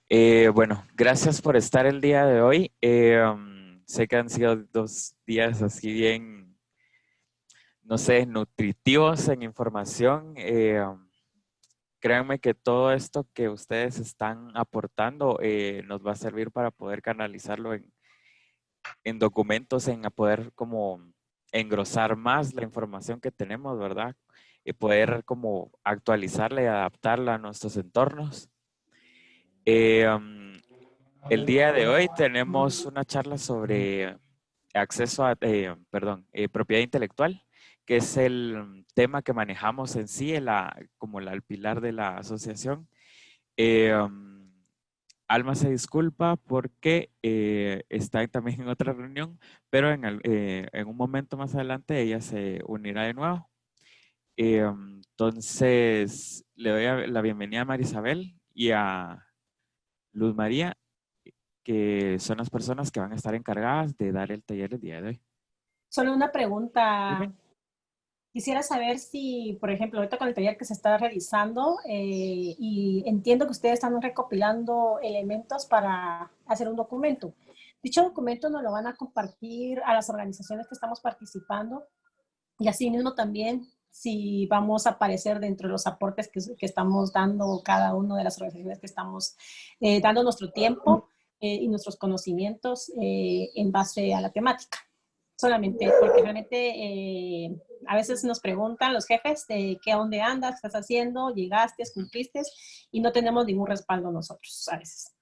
Bueno, gracias por estar el día de hoy. Sé que han sido 2 días así bien, no sé, nutritivos en información. Créanme que todo esto que ustedes están aportando nos va a servir para poder canalizarlo en documentos, en a poder como engrosar más la información que tenemos, ¿verdad? Y poder como actualizarla y adaptarla a nuestros entornos. Eh, um, el día de hoy tenemos una charla sobre acceso a, propiedad intelectual, que es el tema que manejamos en sí, el pilar de la asociación. Eh, um, Alma se disculpa porque está también en otra reunión, pero en un momento más adelante ella se unirá de nuevo. Entonces, le doy la bienvenida a Marisabel y a Luz María, que son las personas que van a estar encargadas de dar el taller el día de hoy. Solo una Dime. pregunta. Quisiera saber si, por ejemplo, ahorita con el taller que se está realizando, y entiendo que ustedes están recopilando elementos para hacer un documento. Dicho documento nos lo van a compartir a las organizaciones que estamos participando y así mismo también si vamos a aparecer dentro de los aportes que estamos dando cada una de las organizaciones que estamos dando nuestro tiempo y nuestros conocimientos en base a la temática. Solamente porque realmente a veces nos preguntan los jefes de qué, dónde andas, qué estás haciendo, llegaste, cumpliste, y no tenemos ningún respaldo nosotros a veces.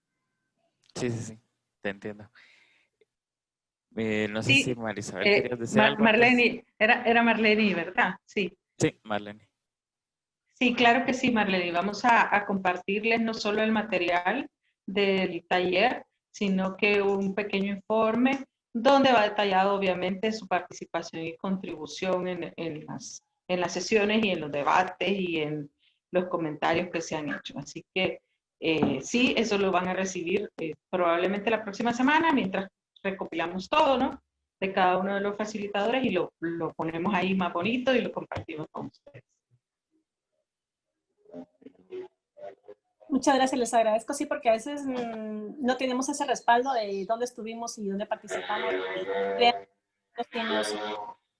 Sí, sí, sí, te entiendo. No sé si Sí, Marisabel querías decir algo antes. Marlene, era Marlene, ¿verdad? Sí. Sí, Marlene. Sí, claro que sí, Marlene. Vamos a compartirles no solo el material del taller, sino que un pequeño informe donde va detallado obviamente su participación y contribución en las sesiones y en los debates y en los comentarios que se han hecho. Así que sí, eso lo van a recibir probablemente la próxima semana mientras recopilamos todo, ¿no? De cada uno de los facilitadores y lo ponemos ahí más bonito y lo compartimos con ustedes. Muchas gracias, les agradezco, sí, porque a veces no tenemos ese respaldo de dónde estuvimos y dónde participamos. Y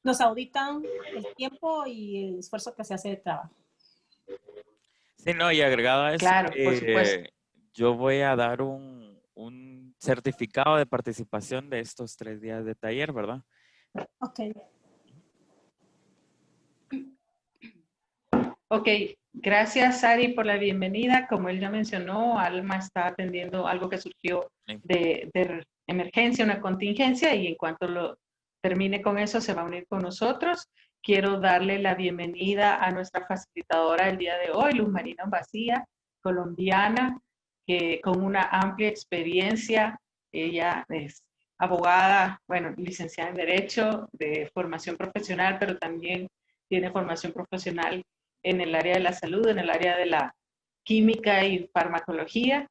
nos auditan el tiempo y el esfuerzo que se hace de trabajo. Sí, no, y agregado a eso, Claro, por supuesto. yo voy a dar un certificado de participación de estos 3 días de taller, ¿verdad? Ok. Ok, gracias Sari por la bienvenida. Como él ya mencionó, Alma está atendiendo algo que surgió Sí. de emergencia, una contingencia, y en cuanto lo termine con eso se va a unir con nosotros. Quiero darle la bienvenida a nuestra facilitadora del día de hoy, Luz Marina Vacía, colombiana, que con una amplia experiencia, ella es abogada, bueno, licenciada en Derecho, de formación profesional, pero también tiene formación profesional en el área de la salud, en el área de la química y farmacología.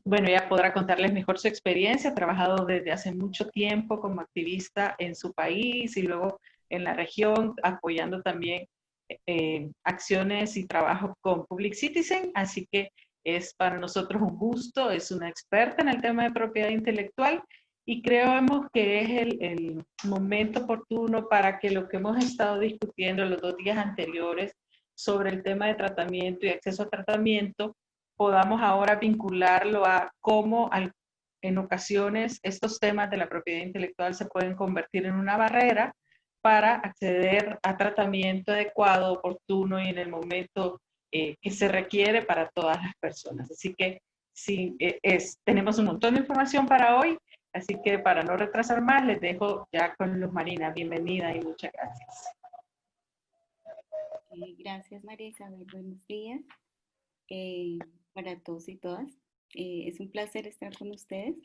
Bueno, ella podrá contarles mejor su experiencia. Ha trabajado desde hace mucho tiempo como activista en su país y luego en la región, apoyando también acciones y trabajo con Public Citizen. Así que es para nosotros un gusto, es una experta en el tema de propiedad intelectual y creemos que es el momento oportuno para que lo que hemos estado discutiendo los 2 días anteriores sobre el tema de tratamiento y acceso a tratamiento, podamos ahora vincularlo a cómo en ocasiones estos temas de la propiedad intelectual se pueden convertir en una barrera para acceder a tratamiento adecuado, oportuno y en el momento que se requiere para todas las personas. Así que sí, tenemos un montón de información para hoy, así que para no retrasar más, les dejo ya con Luz Marina. Bienvenida y muchas gracias. Gracias, María Isabel. Buenos días para todos y todas. Es un placer estar con ustedes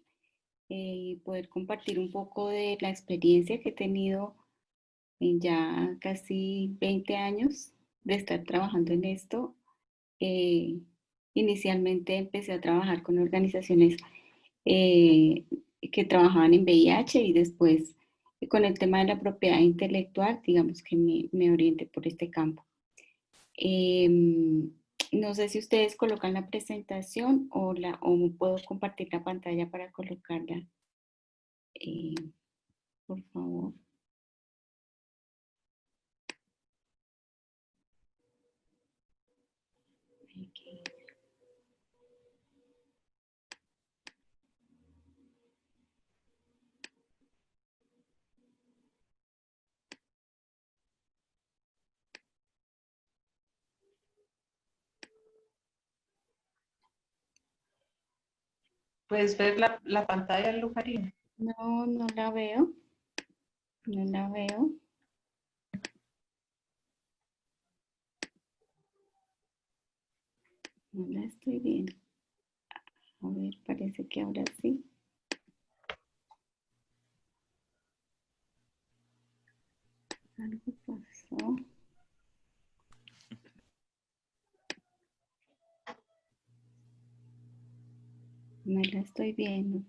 y poder compartir un poco de la experiencia que he tenido en ya casi 20 años de estar trabajando en esto. Eh, Inicialmente empecé a trabajar con organizaciones eh, que trabajaban en VIH y después con el tema de la propiedad intelectual, digamos que me orienté por este campo. No sé si ustedes colocan la presentación o puedo compartir la pantalla para colocarla. Por favor. Aquí. ¿Puedes ver la pantalla, Luz Marina? No, no la veo. No la veo. No la estoy viendo. A ver, parece que ahora sí. Algo pasó. No la estoy viendo.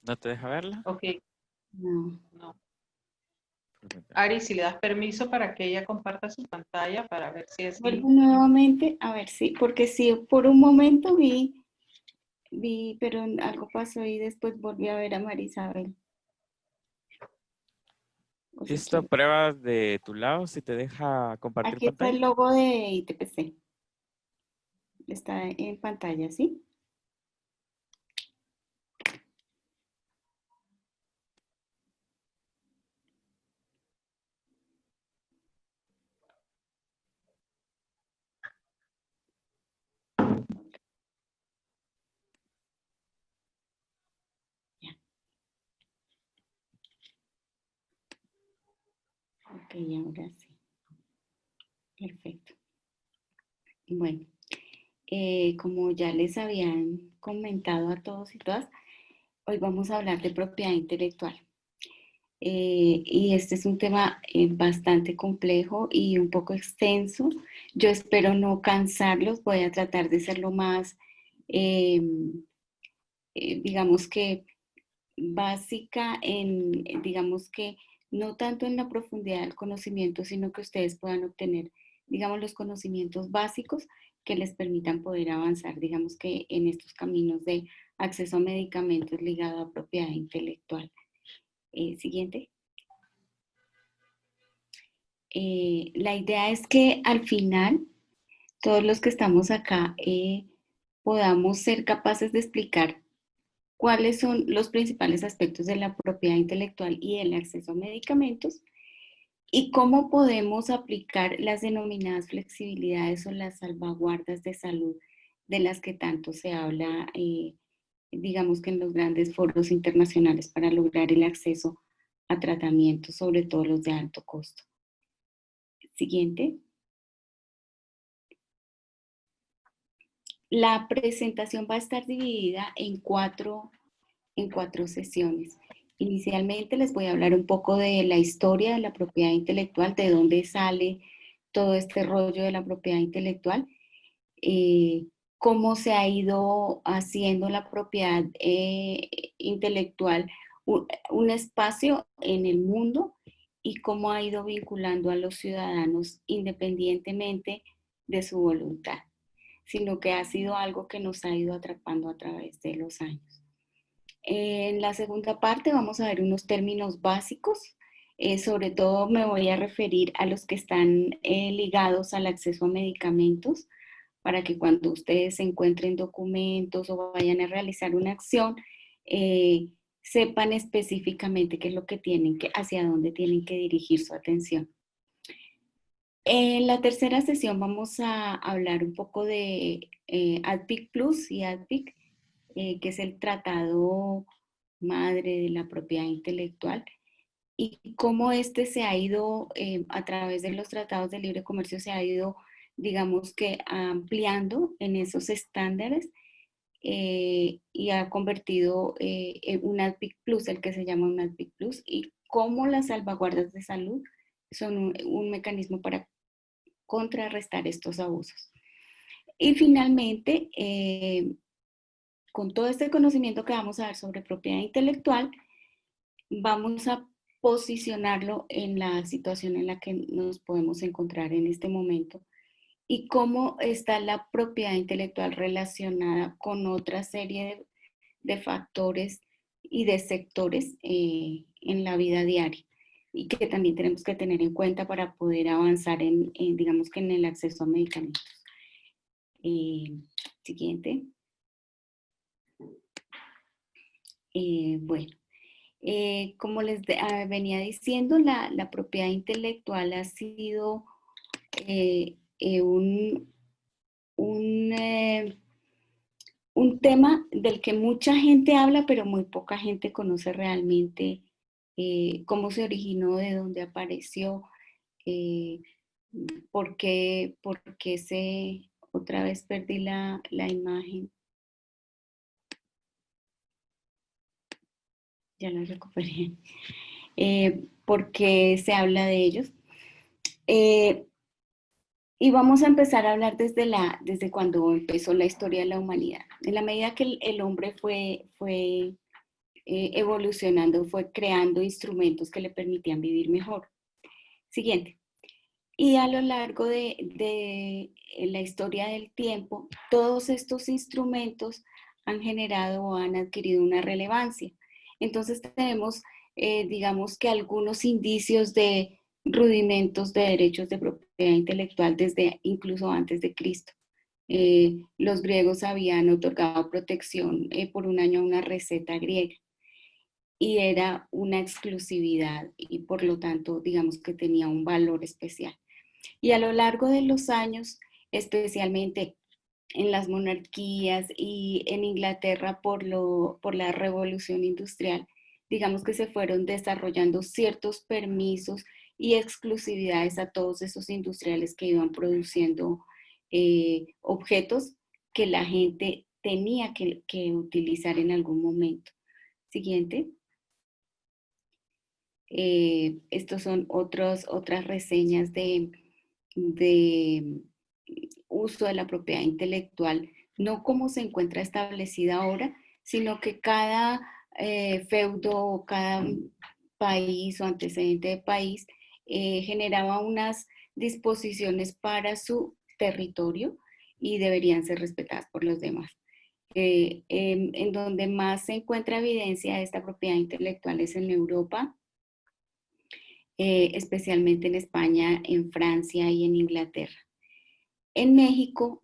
¿No te deja verla? Ok, No. no. Permítame. Ari, si le das permiso para que ella comparta su pantalla para ver si es... Vuelvo nuevamente a ver si, porque sí, por un momento vi, pero algo pasó y después volví a ver a Marisabel. O si Listo, quiere. pruebas de tu lado si te deja compartir Aquí está el pantalla. logo de ITPC. Está en pantalla, ¿sí? Ya. Ok, ahora sí. Perfecto. Bueno, como ya les habían comentado a todos y todas, hoy vamos a hablar de propiedad intelectual. Y este es un tema bastante complejo y un poco extenso. Yo espero no cansarlos, voy a tratar de ser lo más, digamos que básica digamos que no tanto en la profundidad del conocimiento, sino que ustedes puedan obtener, digamos, los conocimientos básicos que les permitan poder avanzar, digamos que en estos caminos de acceso a medicamentos ligado a propiedad intelectual. Siguiente. La idea es que al final, todos los que estamos acá podamos ser capaces de explicar cuáles son los principales aspectos de la propiedad intelectual y el acceso a medicamentos y cómo podemos aplicar las denominadas flexibilidades o las salvaguardas de salud de las que tanto se habla, digamos que en los grandes foros internacionales para lograr el acceso a tratamientos, sobre todo los de alto costo. Siguiente. La presentación va a estar dividida en cuatro sesiones. Inicialmente les voy a hablar un poco de la historia de la propiedad intelectual, de dónde sale todo este rollo de la propiedad intelectual, cómo se ha ido haciendo la propiedad intelectual un espacio en el mundo y cómo ha ido vinculando a los ciudadanos independientemente de su voluntad, sino que ha sido algo que nos ha ido atrapando a través de los años. En la segunda parte vamos a ver unos términos básicos, sobre todo me voy a referir a los que están ligados al acceso a medicamentos, para que cuando ustedes encuentren documentos o vayan a realizar una acción, sepan específicamente qué es lo que tienen que, hacia dónde tienen que dirigir su atención. En la tercera sesión vamos a hablar un poco de ADPIC Plus y ADPIC, que es el tratado madre de la propiedad intelectual, y cómo este se ha ido, a través de los tratados de libre comercio, se ha ido, digamos que ampliando en esos estándares y ha convertido en un ADPIC Plus, el que se llama un ADPIC Plus, y cómo las salvaguardas de salud son un mecanismo para contrarrestar estos abusos. Y finalmente, con todo este conocimiento que vamos a ver sobre propiedad intelectual, vamos a posicionarlo en la situación en la que nos podemos encontrar en este momento y cómo está la propiedad intelectual relacionada con otra serie de factores y de sectores en la vida diaria, y que también tenemos que tener en cuenta para poder avanzar digamos que en el acceso a medicamentos. Siguiente. Bueno, como les venía diciendo, la propiedad intelectual ha sido un tema del que mucha gente habla, pero muy poca gente conoce realmente cómo se originó, de dónde apareció, por qué otra vez perdí la imagen. Ya la recuperé. ¿Por qué se habla de ellos? Y vamos a empezar a hablar desde cuando empezó la historia de la humanidad. En la medida que el hombre fue evolucionando, fue creando instrumentos que le permitían vivir mejor. Siguiente. Y a lo largo de la historia del tiempo, todos estos instrumentos han generado o han adquirido una relevancia. Entonces tenemos, digamos que algunos indicios de rudimentos de derechos de propiedad intelectual desde incluso antes de Cristo. Los griegos habían otorgado protección por un año a una receta griega, y era una exclusividad y por lo tanto digamos que tenía un valor especial. Y a lo largo de los años, especialmente en las monarquías y en Inglaterra por la revolución industrial, digamos que se fueron desarrollando ciertos permisos y exclusividades a todos esos industriales que iban produciendo objetos que la gente tenía que utilizar en algún momento. Siguiente. Estos son otras reseñas de uso de la propiedad intelectual, no como se encuentra establecida ahora, sino que cada feudo o cada país o antecedente de país generaba unas disposiciones para su territorio y deberían ser respetadas por los demás. En donde más se encuentra evidencia de esta propiedad intelectual es en Europa, especialmente en España, en Francia y en Inglaterra. En México,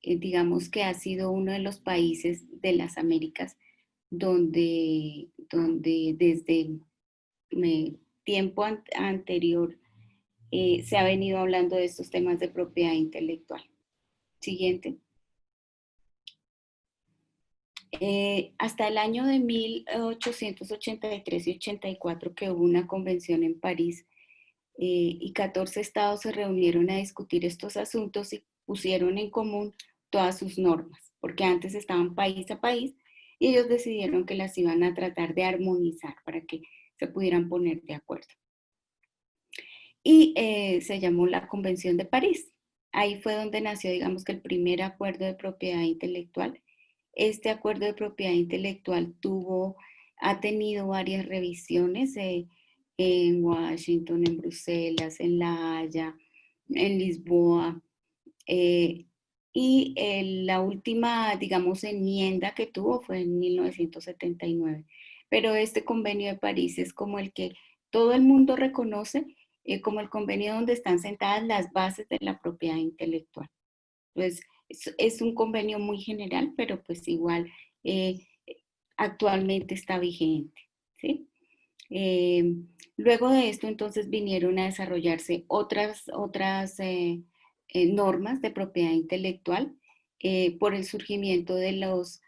digamos que ha sido uno de los países de las Américas donde desde tiempo anterior se ha venido hablando de estos temas de propiedad intelectual. Siguiente. Hasta el año de 1883 y 84, que hubo una convención en París, y 14 estados se reunieron a discutir estos asuntos y pusieron en común todas sus normas, porque antes estaban país a país y ellos decidieron que las iban a tratar de armonizar para que se pudieran poner de acuerdo. Y se llamó la Convención de París. Ahí fue donde nació, digamos que el primer acuerdo de propiedad intelectual. Este acuerdo de propiedad intelectual ha tenido varias revisiones en Washington, en Bruselas, en La Haya, en Lisboa. Y la última, digamos, enmienda que tuvo fue en 1979. Pero este convenio de París es como el que todo el mundo reconoce como el convenio donde están sentadas las bases de la propiedad intelectual. Entonces, es un convenio muy general, pero pues igual actualmente está vigente, ¿sí? Luego de esto, entonces, vinieron a desarrollarse otras normas de propiedad intelectual por el surgimiento de las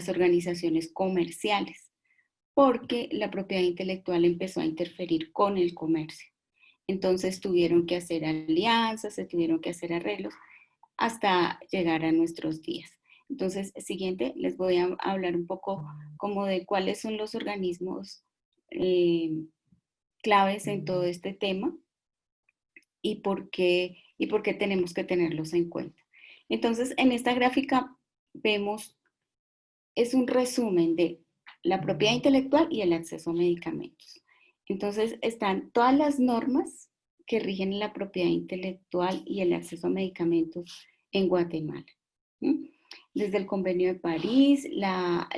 organizaciones comerciales, porque la propiedad intelectual empezó a interferir con el comercio. Entonces tuvieron que hacer alianzas, se tuvieron que hacer arreglos hasta llegar a nuestros días. Entonces, siguiente, les voy a hablar un poco como de cuáles son los organismos claves en todo este tema y por qué tenemos que tenerlos en cuenta. Entonces, en esta gráfica vemos, es un resumen de la propiedad intelectual y el acceso a medicamentos. Entonces, están todas las normas que rigen la propiedad intelectual y el acceso a medicamentos en Guatemala. Desde el Convenio de París, la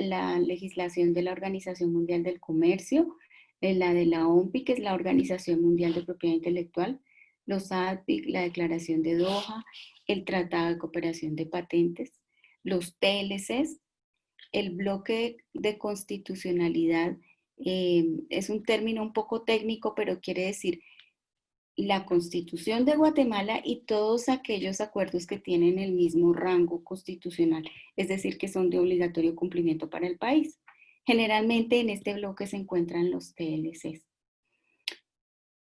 legislación de la Organización Mundial del Comercio, la de la OMPI, que es la Organización Mundial de Propiedad Intelectual, los ADPIC, la Declaración de Doha, el Tratado de Cooperación de Patentes, los TLCs, el bloque de constitucionalidad, es un término un poco técnico, pero quiere decir la Constitución de Guatemala y todos aquellos acuerdos que tienen el mismo rango constitucional, es decir, que son de obligatorio cumplimiento para el país. Generalmente en este bloque se encuentran los TLCs.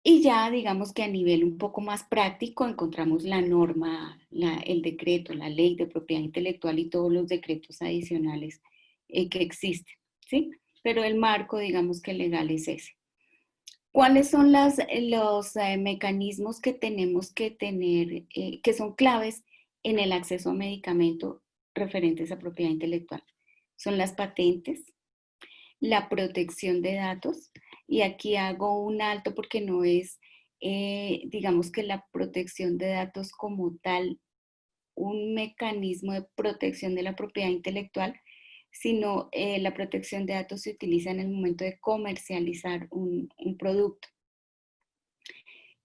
Y ya digamos que a nivel un poco más práctico encontramos la norma, el decreto, la ley de propiedad intelectual y todos los decretos adicionales que existen, ¿sí? Pero el marco, digamos que legal es ese. ¿Cuáles son los mecanismos que tenemos que tener, que son claves en el acceso a medicamento referentes a propiedad intelectual? Son las patentes, la protección de datos, y aquí hago un alto porque no es, digamos que la protección de datos como tal, un mecanismo de protección de la propiedad intelectual, sino la protección de datos se utiliza en el momento de comercializar un producto.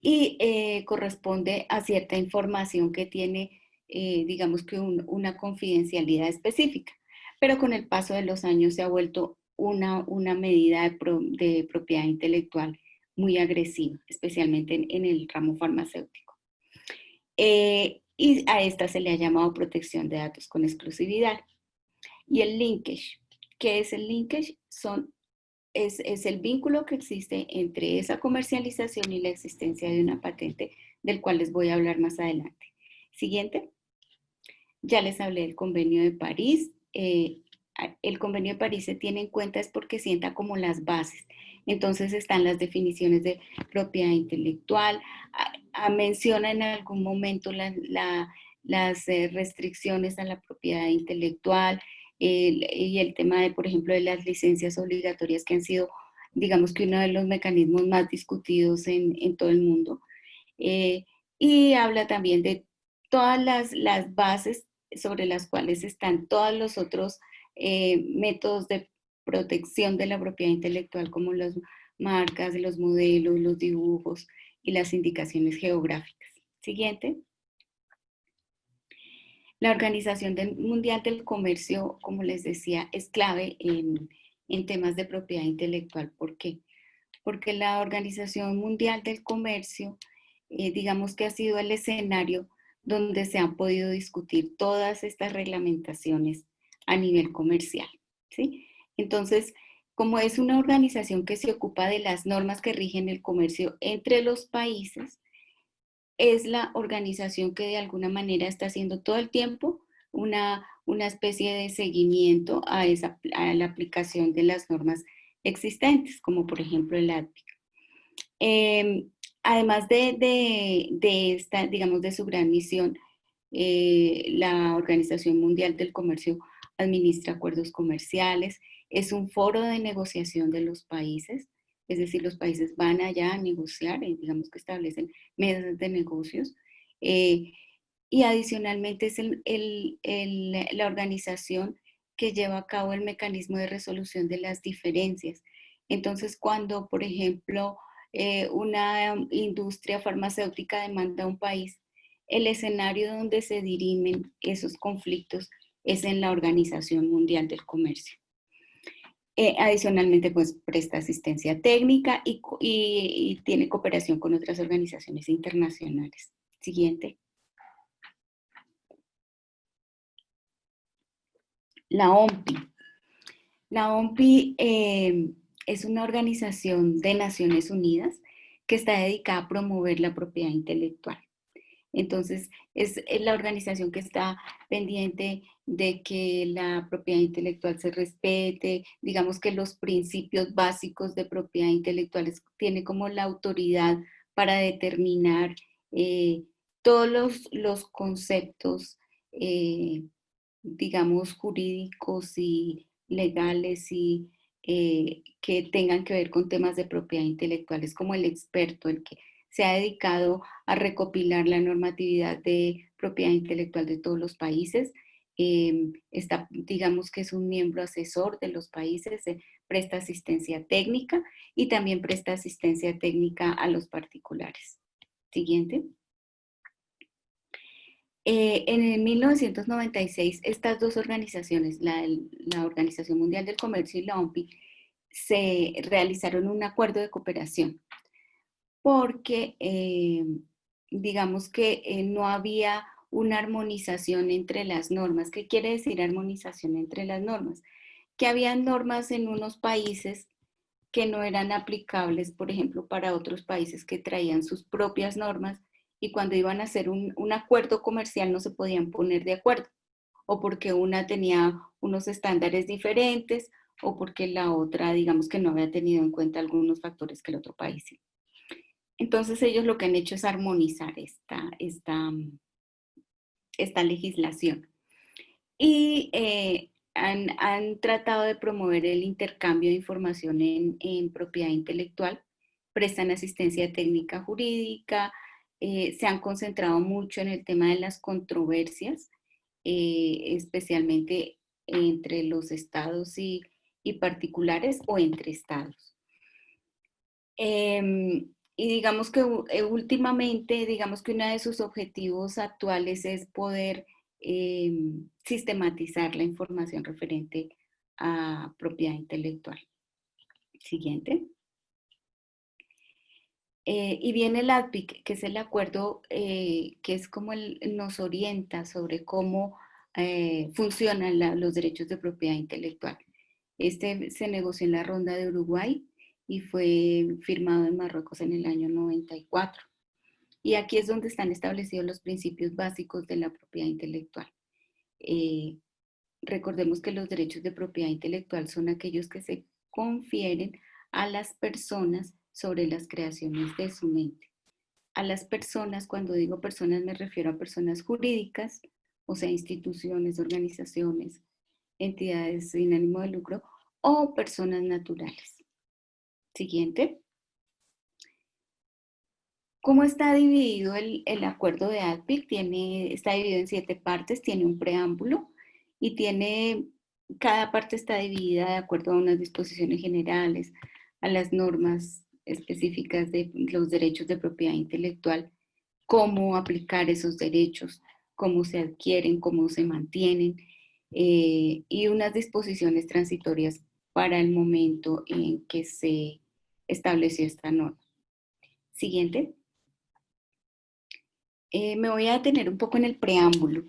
Y corresponde a cierta información que tiene, digamos que una confidencialidad específica. Pero con el paso de los años se ha vuelto una medida de propiedad intelectual muy agresiva, especialmente en el ramo farmacéutico. Y a esta se le ha llamado protección de datos con exclusividad. Y el linkage. ¿Qué es el linkage? Es el vínculo que existe entre esa comercialización y la existencia de una patente, del cual les voy a hablar más adelante. Siguiente. Ya les hablé del Convenio de París. El Convenio de París se tiene en cuenta es porque sienta como las bases. Entonces están las definiciones de propiedad intelectual, menciona en algún momento las restricciones a la propiedad intelectual, y el tema de, por ejemplo, de las licencias obligatorias, que han sido, digamos que uno de los mecanismos más discutidos en todo el mundo. Y habla también de todas las bases sobre las cuales están todos los otros métodos de protección de la propiedad intelectual, como las marcas, los modelos, los dibujos y las indicaciones geográficas. Siguiente. La Organización Mundial del Comercio, como les decía, es clave en temas de propiedad intelectual. ¿Por qué? Porque la Organización Mundial del Comercio, digamos que ha sido el escenario donde se han podido discutir todas estas reglamentaciones a nivel comercial, ¿sí? Entonces, como es una organización que se ocupa de las normas que rigen el comercio entre los países, es la organización que de alguna manera está haciendo todo el tiempo una especie de seguimiento a la aplicación de las normas existentes, como por ejemplo el ADPIC. Además de esta, digamos, de su gran misión, la Organización Mundial del Comercio administra acuerdos comerciales, es un foro de negociación de los países, es decir, los países van allá a negociar, digamos que establecen mesas de negocios, y adicionalmente es la organización que lleva a cabo el mecanismo de resolución de las diferencias. Entonces, cuando, por ejemplo, una industria farmacéutica demanda a un país, el escenario donde se dirimen esos conflictos es en la Organización Mundial del Comercio. Adicionalmente, pues presta asistencia técnica y tiene cooperación con otras organizaciones internacionales. Siguiente. La OMPI. La OMPI es una organización de Naciones Unidas que está dedicada a promover la propiedad intelectual. Entonces, es la organización que está pendiente de que la propiedad intelectual se respete, digamos que los principios básicos de propiedad intelectual tiene como la autoridad para determinar todos los conceptos, digamos, jurídicos y legales y que tengan que ver con temas de propiedad intelectual. Es como el experto, el que se ha dedicado a recopilar la normatividad de propiedad intelectual de todos los países. Digamos que es un miembro asesor de los países, presta asistencia técnica y también presta asistencia técnica a los particulares. Siguiente. En el 1996, estas dos organizaciones, la Organización Mundial del Comercio y la OMPI, se realizaron un acuerdo de cooperación porque digamos que no había una armonización entre las normas. ¿Qué quiere decir armonización entre las normas? Que había normas en unos países que no eran aplicables, por ejemplo, para otros países que traían sus propias normas y cuando iban a hacer un acuerdo comercial no se podían poner de acuerdo, o porque una tenía unos estándares diferentes, o porque la otra, digamos que no había tenido en cuenta algunos factores que el otro país sí. Entonces ellos lo que han hecho es armonizar esta legislación. Y han tratado de promover el intercambio de información en propiedad intelectual, prestan asistencia técnica jurídica, se han concentrado mucho en el tema de las controversias, especialmente entre los estados y particulares o entre estados. Y digamos que últimamente, digamos que uno de sus objetivos actuales es poder sistematizar la información referente a propiedad intelectual. Siguiente. Y viene el ADPIC, que es el acuerdo que es como nos orienta sobre cómo funcionan los derechos de propiedad intelectual. Este se negoció en la ronda de Uruguay y fue firmado en Marruecos en el año 94. Y aquí es donde están establecidos los principios básicos de la propiedad intelectual. Recordemos que los derechos de propiedad intelectual son aquellos que se confieren a las personas sobre las creaciones de su mente. A las personas, cuando digo personas me refiero a personas jurídicas, o sea, instituciones, organizaciones, entidades sin ánimo de lucro, o personas naturales. Siguiente. ¿Cómo está dividido el acuerdo de ADPIC? Está dividido en 7 partes, tiene un preámbulo y cada parte está dividida de acuerdo a unas disposiciones generales, a las normas específicas de los derechos de propiedad intelectual, cómo aplicar esos derechos, cómo se adquieren, cómo se mantienen, y unas disposiciones transitorias para el momento en que se estableció esta norma. Siguiente. Me voy a detener un poco en el preámbulo.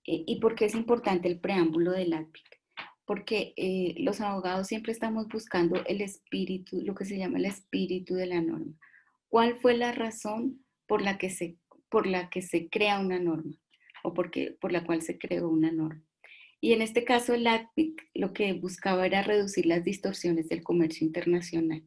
¿Y por qué es importante el preámbulo del ADPIC? Porque los abogados siempre estamos buscando el espíritu, lo que se llama el espíritu de la norma. ¿Cuál fue la razón por la que se crea una norma? O por la cual se creó una norma. Y en este caso el ADPIC lo que buscaba era reducir las distorsiones del comercio internacional.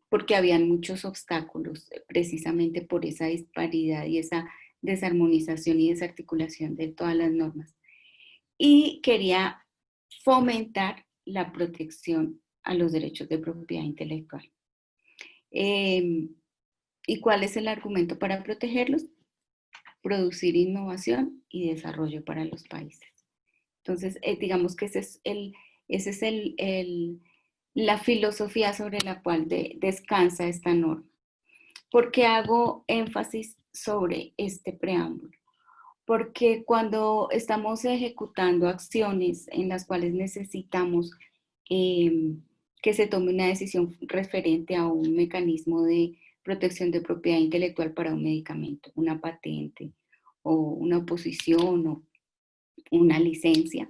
Porque habían muchos obstáculos precisamente por esa disparidad y esa desarmonización y desarticulación de todas las normas. Y quería fomentar la protección a los derechos de propiedad intelectual. ¿Y cuál es el argumento para protegerlos? Producir innovación y desarrollo para los países. Entonces, digamos que esa es la filosofía sobre la cual descansa esta norma. ¿Por qué hago énfasis sobre este preámbulo? Porque cuando estamos ejecutando acciones en las cuales necesitamos que se tome una decisión referente a un mecanismo de protección de propiedad intelectual para un medicamento, una patente o una oposición o una licencia,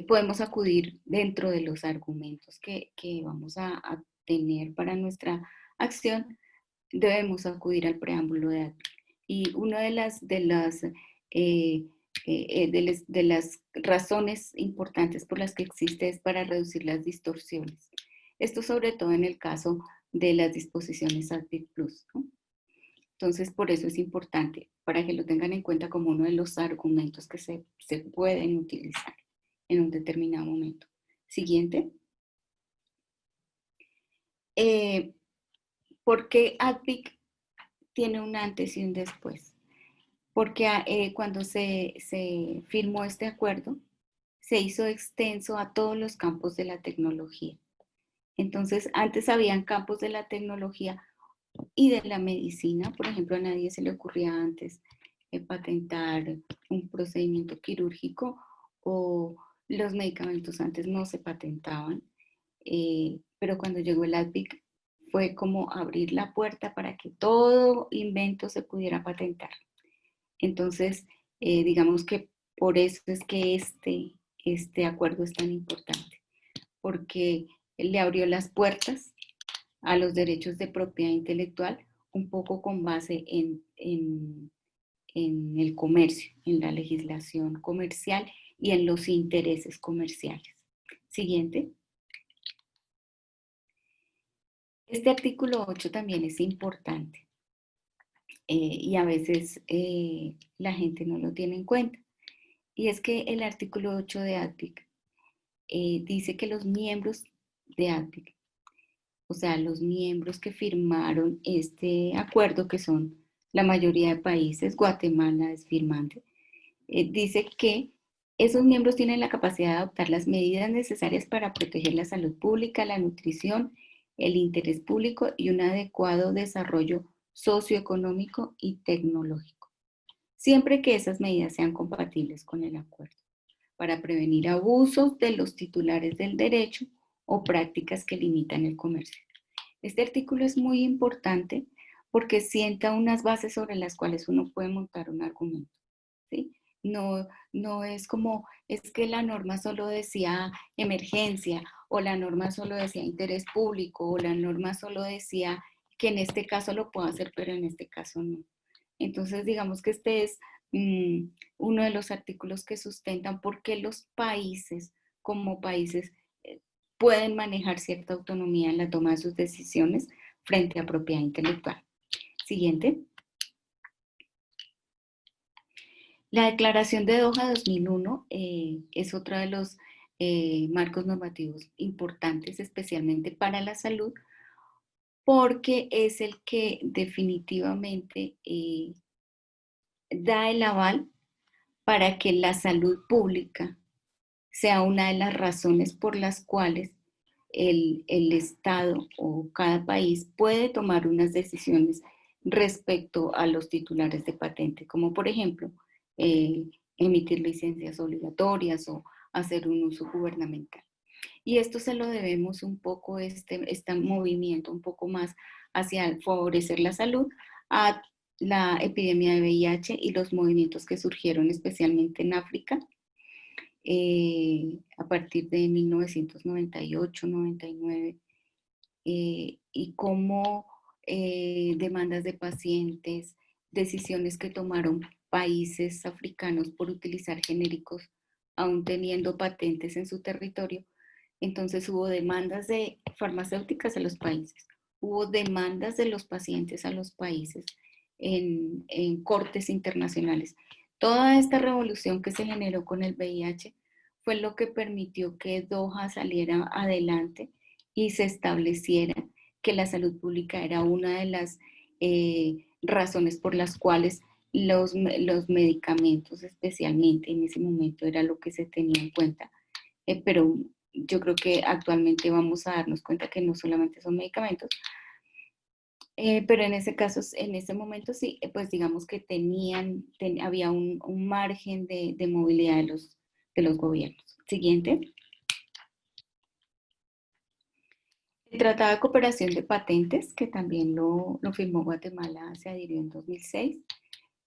podemos acudir dentro de los argumentos que vamos a tener para nuestra acción, debemos acudir al preámbulo de ADPIC. Y una de las razones importantes por las que existe es para reducir las distorsiones. Esto sobre todo en el caso de las disposiciones ADPIC Plus, ¿no? Entonces, por eso es importante, para que lo tengan en cuenta como uno de los argumentos que se pueden utilizar en un determinado momento. Siguiente. ¿Por qué ADPIC tiene un antes y un después? Porque cuando se firmó este acuerdo, se hizo extenso a todos los campos de la tecnología. Entonces, antes habían campos de la tecnología y de la medicina. Por ejemplo, a nadie se le ocurría antes patentar un procedimiento quirúrgico, o los medicamentos antes no se patentaban. Pero cuando llegó el ADPIC fue como abrir la puerta para que todo invento se pudiera patentar. Entonces, digamos que por eso es que este acuerdo es tan importante, porque le abrió las puertas a los derechos de propiedad intelectual, un poco con base en el comercio, en la legislación comercial y en los intereses comerciales. Siguiente. Este artículo 8 también es importante y a veces la gente no lo tiene en cuenta. Y es que el artículo 8 de ADPIC dice que los miembros de ADPIC, o sea, los miembros que firmaron este acuerdo, que son la mayoría de países, Guatemala es firmante, dice que esos miembros tienen la capacidad de adoptar las medidas necesarias para proteger la salud pública, la nutrición, el interés público y un adecuado desarrollo socioeconómico y tecnológico, siempre que esas medidas sean compatibles con el acuerdo, para prevenir abusos de los titulares del derecho o prácticas que limitan el comercio. Este artículo es muy importante porque sienta unas bases sobre las cuales uno puede montar un argumento, ¿sí? No es como, es que la norma solo decía emergencia, o la norma solo decía interés público, o la norma solo decía que en este caso lo puedo hacer, pero en este caso no. Entonces, digamos que este es uno de los artículos que sustentan por qué los países, como países, pueden manejar cierta autonomía en la toma de sus decisiones frente a propiedad intelectual. Siguiente. La Declaración de Doha 2001 es otro de los marcos normativos importantes, especialmente para la salud, porque es el que definitivamente da el aval para que la salud pública sea una de las razones por las cuales el Estado o cada país puede tomar unas decisiones respecto a los titulares de patente, como por ejemplo, emitir licencias obligatorias o hacer un uso gubernamental. Y esto se lo debemos un poco, este movimiento un poco más hacia favorecer la salud, a la epidemia de VIH y los movimientos que surgieron especialmente en África a partir de 1998-99, y cómo demandas de pacientes, decisiones que tomaron países africanos por utilizar genéricos aún teniendo patentes en su territorio. Entonces hubo demandas de farmacéuticas a los países, hubo demandas de los pacientes a los países en cortes internacionales. Toda esta revolución que se generó con el VIH fue lo que permitió que Doha saliera adelante y se estableciera que la salud pública era una de las razones por las cuales los medicamentos, especialmente en ese momento, era lo que se tenía en cuenta. Pero yo creo que actualmente vamos a darnos cuenta que no solamente son medicamentos, pero en ese caso, en ese momento sí, pues digamos que había un margen de movilidad de los gobiernos. Siguiente. El Tratado de Cooperación de Patentes, que también lo firmó Guatemala, se adhirió en 2006,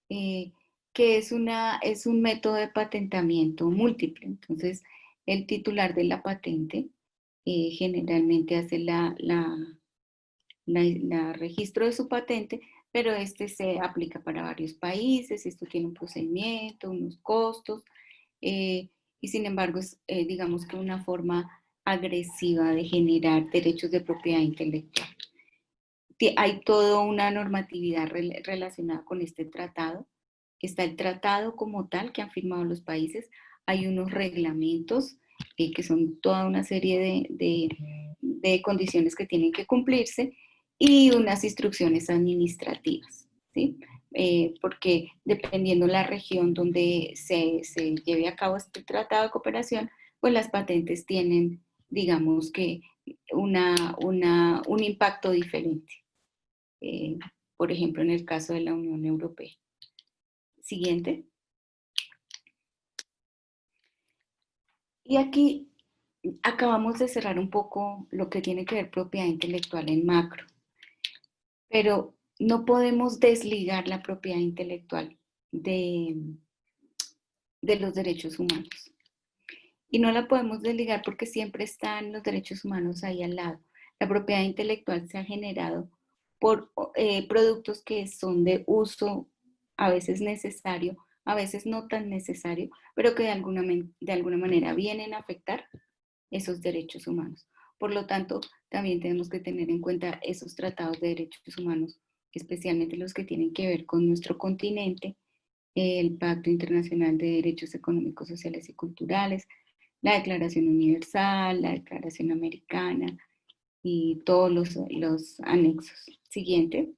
que es un método de patentamiento múltiple. Entonces, el titular de la patente generalmente hace la registro de su patente, pero se aplica para varios países, esto tiene un procedimiento, unos costos, y sin embargo es, digamos que una forma agresiva de generar derechos de propiedad intelectual. Hay toda una normatividad relacionada con este tratado. Está el tratado como tal que han firmado los países, hay unos reglamentos que son toda una serie de condiciones que tienen que cumplirse, y unas instrucciones administrativas, ¿sí? Porque dependiendo la región donde se lleve a cabo este tratado de cooperación, pues las patentes tienen, digamos que, un impacto diferente. Por ejemplo, en el caso de la Unión Europea. Siguiente. Y aquí acabamos de cerrar un poco lo que tiene que ver propiedad intelectual en macro, pero no podemos desligar la propiedad intelectual de los derechos humanos. Y no la podemos desligar porque siempre están los derechos humanos ahí al lado. La propiedad intelectual se ha generado por productos que son de uso a veces necesario, a veces no tan necesario, pero que de alguna manera vienen a afectar esos derechos humanos. Por lo tanto, también tenemos que tener en cuenta esos tratados de derechos humanos, especialmente los que tienen que ver con nuestro continente, el Pacto Internacional de Derechos Económicos, Sociales y Culturales, la Declaración Universal, la Declaración Americana y todos los anexos. Siguiente.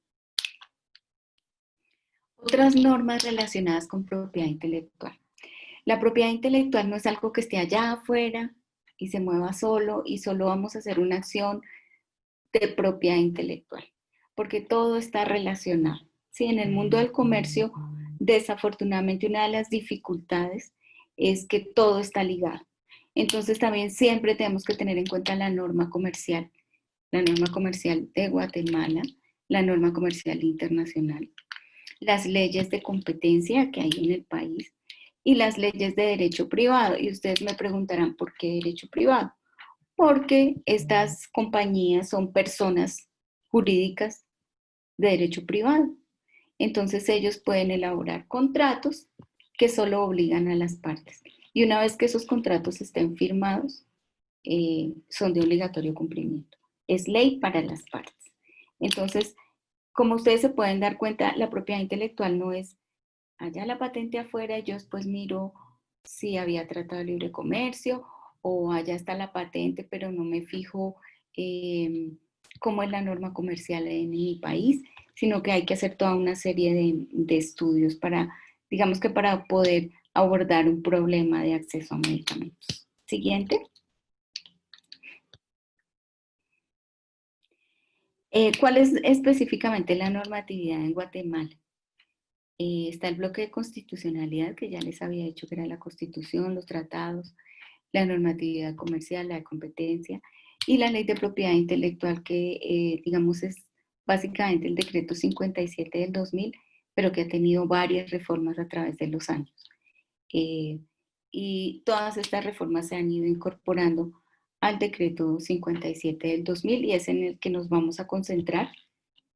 Otras normas relacionadas con propiedad intelectual. La propiedad intelectual no es algo que esté allá afuera y se mueva solo y solo vamos a hacer una acción de propiedad intelectual, porque todo está relacionado. Sí, en el mundo del comercio, desafortunadamente una de las dificultades es que todo está ligado. Entonces también siempre tenemos que tener en cuenta la norma comercial de Guatemala, la norma comercial internacional, las leyes de competencia que hay en el país y las leyes de derecho privado. Y ustedes me preguntarán, ¿por qué derecho privado? Porque estas compañías son personas jurídicas de derecho privado. Entonces ellos pueden elaborar contratos que solo obligan a las partes. Y una vez que esos contratos estén firmados, son de obligatorio cumplimiento. Es ley para las partes. Entonces, como ustedes se pueden dar cuenta, la propiedad intelectual no es allá la patente afuera, yo después miro si había tratado de libre comercio, o allá está la patente, pero no me fijo cómo es la norma comercial en mi país, sino que hay que hacer toda una serie de estudios para, digamos que para poder abordar un problema de acceso a medicamentos. Siguiente. ¿Cuál es específicamente la normatividad en Guatemala? Está el bloque de constitucionalidad, que ya les había dicho que era la Constitución, los tratados, la normatividad comercial, la de competencia y la ley de propiedad intelectual, que digamos es básicamente el decreto 57 del 2000, pero que ha tenido varias reformas a través de los años. Y todas estas reformas se han ido incorporando al decreto 57 del 2000 y es en el que nos vamos a concentrar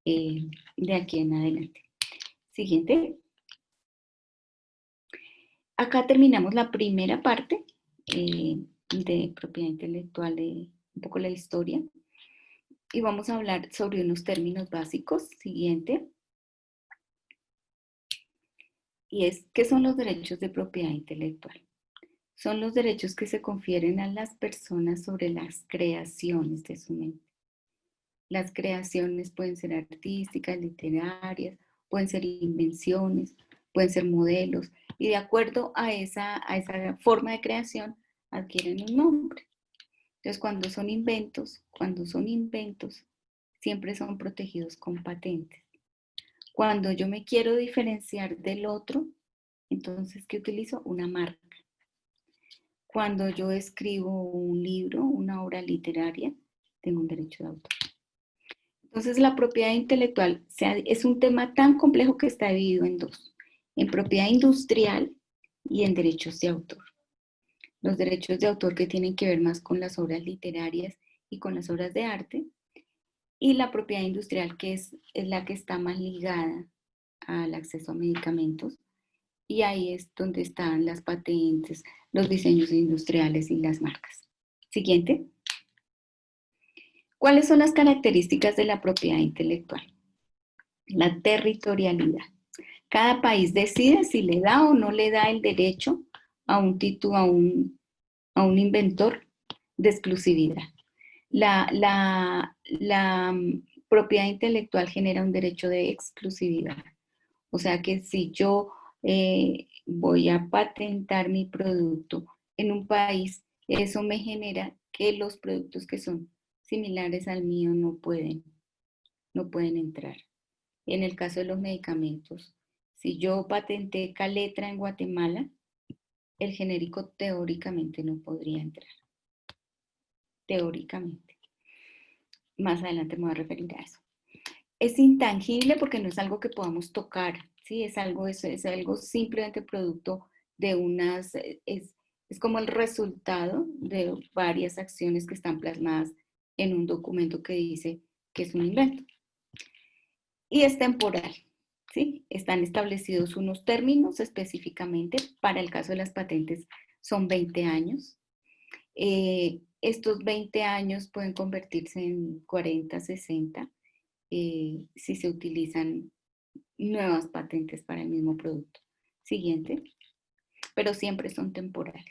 de aquí en adelante. Siguiente. Acá terminamos la primera parte de propiedad intelectual, de un poco la historia. Y vamos a hablar sobre unos términos básicos. Siguiente. Y es, ¿qué son los derechos de propiedad intelectual? Son los derechos que se confieren a las personas sobre las creaciones de su mente. Las creaciones pueden ser artísticas, literarias, pueden ser invenciones, pueden ser modelos, y de acuerdo a esa forma de creación adquieren un nombre. Entonces, cuando son inventos, siempre son protegidos con patentes. Cuando yo me quiero diferenciar del otro, entonces, ¿qué utilizo? Una marca. Cuando yo escribo un libro, una obra literaria, tengo un derecho de autor. Entonces, la propiedad intelectual es un tema tan complejo que está dividido en dos, en propiedad industrial y en derechos de autor. Los derechos de autor que tienen que ver más con las obras literarias y con las obras de arte, y la propiedad industrial, que es la que está más ligada al acceso a medicamentos, y ahí es donde están las patentes, los diseños industriales y las marcas. Siguiente. ¿Cuáles son las características de la propiedad intelectual? La territorialidad. Cada país decide si le da o no le da el derecho a un título, a un inventor de exclusividad. La propiedad intelectual genera un derecho de exclusividad. O sea que si yo voy a patentar mi producto en un país, eso me genera que los productos que son similares al mío no pueden entrar. En el caso de los medicamentos, si yo patenté Caletra en Guatemala, el genérico teóricamente no podría entrar. Teóricamente. Más adelante me voy a referir a eso. Es intangible porque no es algo que podamos tocar, ¿sí? Es algo simplemente producto de es como el resultado de varias acciones que están plasmadas en un documento que dice que es un invento. Y es temporal, ¿sí? Están establecidos unos términos específicamente, para el caso de las patentes son 20 años. Estos 20 años pueden convertirse en 40, 60, si se utilizan nuevas patentes para el mismo producto. Siguiente. Pero siempre son temporales.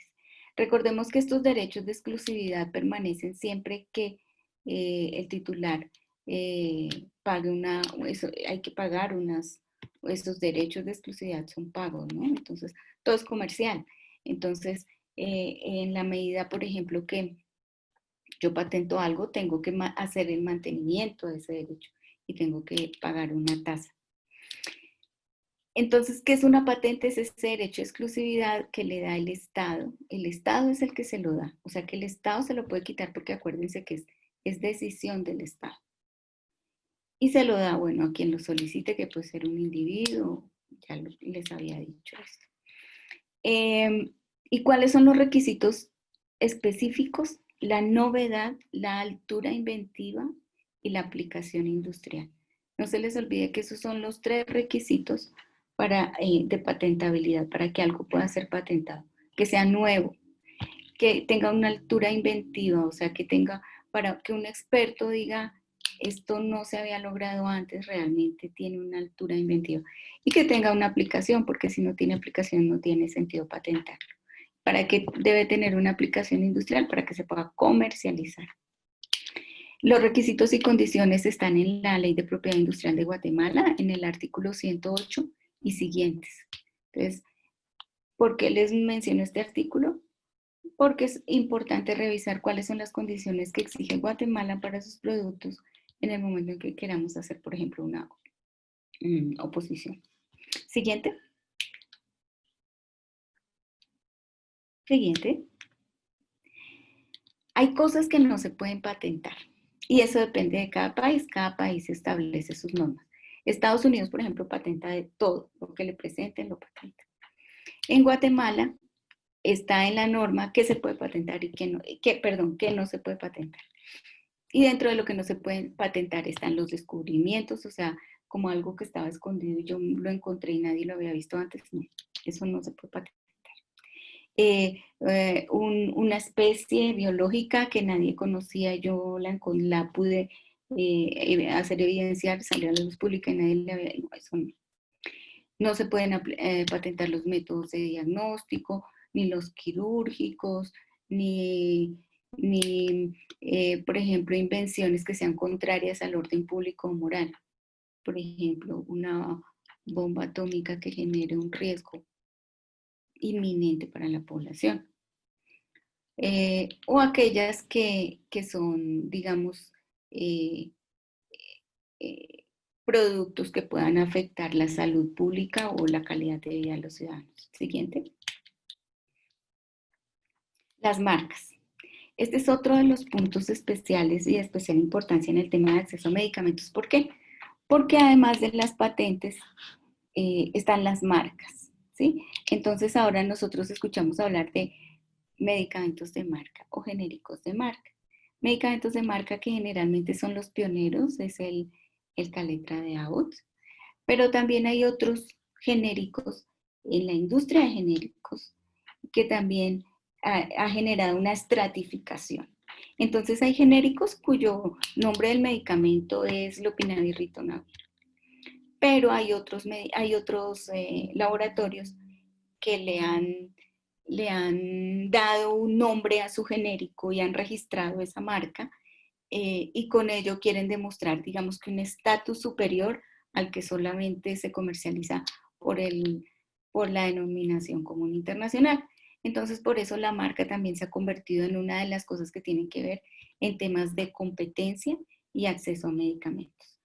Recordemos que estos derechos de exclusividad permanecen siempre que el titular pague hay que pagar esos derechos de exclusividad son pagos, ¿no? Entonces, todo es comercial. Entonces, en la medida, por ejemplo, que yo patento algo, tengo que hacer el mantenimiento de ese derecho y tengo que pagar una tasa. Entonces, ¿qué es una patente? Es ese derecho de exclusividad que le da el Estado. El Estado es el que se lo da. O sea, que el Estado se lo puede quitar porque acuérdense que es decisión del Estado. Y se lo da, bueno, a quien lo solicite, que puede ser un individuo. Ya les había dicho esto. ¿Y cuáles son los requisitos específicos? La novedad, la altura inventiva y la aplicación industrial. No se les olvide que esos son los 3 requisitos de patentabilidad, para que algo pueda ser patentado. Que sea nuevo, que tenga una altura inventiva, o sea, para que un experto diga, esto no se había logrado antes, realmente tiene una altura inventiva. Y que tenga una aplicación, porque si no tiene aplicación no tiene sentido patentarlo. ¿Para qué debe tener una aplicación industrial? Para que se pueda comercializar. Los requisitos y condiciones están en la Ley de Propiedad Industrial de Guatemala, en el artículo 108 y siguientes. Entonces, ¿por qué les menciono este artículo? Porque es importante revisar cuáles son las condiciones que exige Guatemala para sus productos en el momento en que queramos hacer, por ejemplo, una oposición. Siguiente. Siguiente. Hay cosas que no se pueden patentar y eso depende de cada país establece sus normas. Estados Unidos, por ejemplo, patenta de todo, lo que le presenten lo patenta. En Guatemala está en la norma que se puede patentar y que no se puede patentar. Y dentro de lo que no se puede patentar están los descubrimientos, o sea, como algo que estaba escondido y yo lo encontré y nadie lo había visto antes, no, eso no se puede patentar. Una especie biológica que nadie conocía, yo la pude hacer evidenciar, salió a la luz pública y nadie le había, no, eso no. No se pueden patentar los métodos de diagnóstico, ni los quirúrgicos, ni por ejemplo, invenciones que sean contrarias al orden público o moral. Por ejemplo, una bomba atómica que genere un riesgo inminente para la población. O aquellas que son, digamos, productos que puedan afectar la salud pública o la calidad de vida de los ciudadanos. Siguiente. Las marcas. Este es otro de los puntos especiales y de especial importancia en el tema de acceso a medicamentos. ¿Por qué? Porque además de las patentes están las marcas, ¿sí? Entonces ahora nosotros escuchamos hablar de medicamentos de marca o genéricos de marca. Medicamentos de marca que generalmente son los pioneros, es el Caletra de AUT, pero también hay otros genéricos en la industria de genéricos que también ha generado una estratificación. Entonces hay genéricos cuyo nombre del medicamento es lopinavir ritonavir, pero hay otros laboratorios que le han dado un nombre a su genérico y han registrado esa marca y con ello quieren demostrar, digamos, que un estatus superior al que solamente se comercializa por la denominación común internacional. Entonces, por eso la marca también se ha convertido en una de las cosas que tienen que ver en temas de competencia y acceso a medicamentos.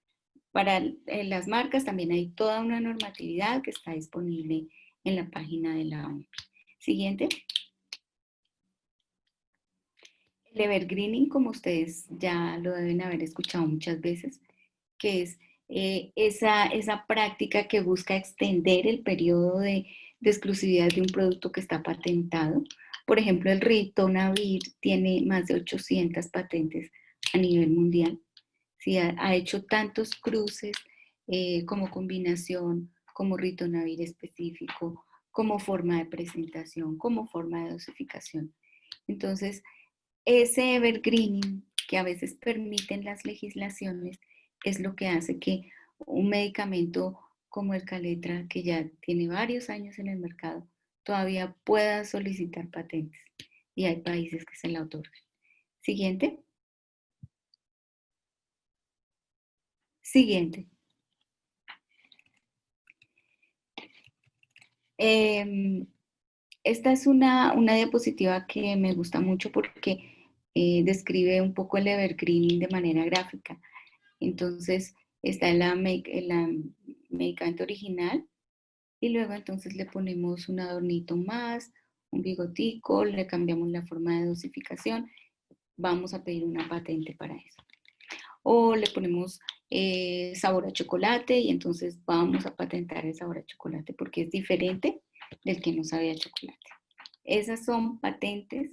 Para las marcas también hay toda una normatividad que está disponible en la página de la OMPI. Siguiente. El evergreening, como ustedes ya lo deben haber escuchado muchas veces, que es esa práctica que busca extender el periodo de exclusividad de un producto que está patentado. Por ejemplo, el ritonavir tiene más de 800 patentes a nivel mundial. ¿Sí? Ha hecho tantos cruces como combinación, como ritonavir específico, como forma de presentación, como forma de dosificación. Entonces, ese evergreening que a veces permiten las legislaciones es lo que hace que un medicamento como el Caletra, que ya tiene varios años en el mercado, todavía pueda solicitar patentes. Y hay países que se la otorgan. Siguiente. Siguiente. Esta es una diapositiva que me gusta mucho porque describe un poco el evergreening de manera gráfica. Entonces, está el medicamento original y luego entonces le ponemos un adornito más, un bigotico, le cambiamos la forma de dosificación, vamos a pedir una patente para eso. O le ponemos sabor a chocolate y entonces vamos a patentar el sabor a chocolate porque es diferente del que no sabe a chocolate. Esas son patentes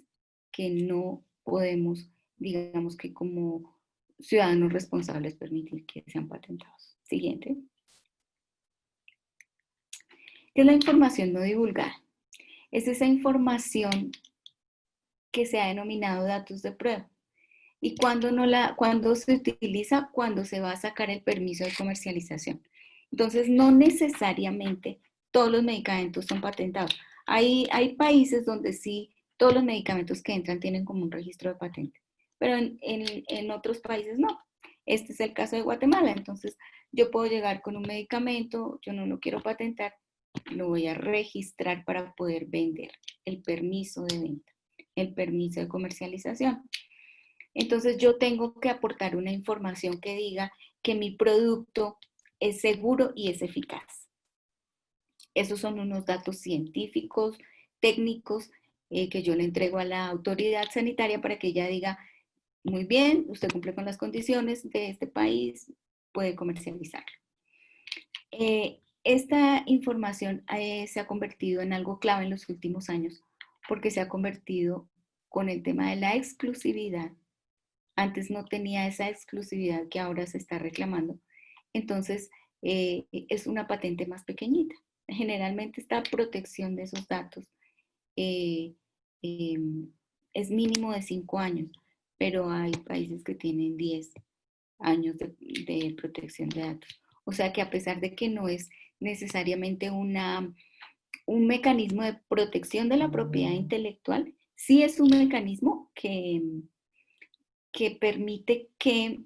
que no podemos, digamos que como ciudadanos responsables, permitir que sean patentados. Siguiente. ¿Qué es la información no divulgada? Es esa información que se ha denominado datos de prueba. ¿Y cuando se utiliza? Cuando se va a sacar el permiso de comercialización. Entonces, no necesariamente todos los medicamentos son patentados. Hay países donde sí todos los medicamentos que entran tienen como un registro de patente, pero en otros países no. Este es el caso de Guatemala. Entonces, yo puedo llegar con un medicamento, yo no lo quiero patentar, lo voy a registrar para poder vender, el permiso de venta, el permiso de comercialización. Entonces yo tengo que aportar una información que diga que mi producto es seguro y es eficaz. Esos son unos datos científicos, técnicos, que yo le entrego a la autoridad sanitaria para que ella diga, muy bien, usted cumple con las condiciones de este país, puede comercializarlo. Esta información se ha convertido en algo clave en los últimos años porque se ha convertido con el tema de la exclusividad. Antes no tenía esa exclusividad que ahora se está reclamando. Entonces, es una patente más pequeñita. Generalmente esta protección de esos datos es mínimo de 5 años, pero hay países que tienen 10 años de protección de datos. O sea que a pesar de que no es necesariamente un mecanismo de protección de la propiedad intelectual, sí es un mecanismo que permite que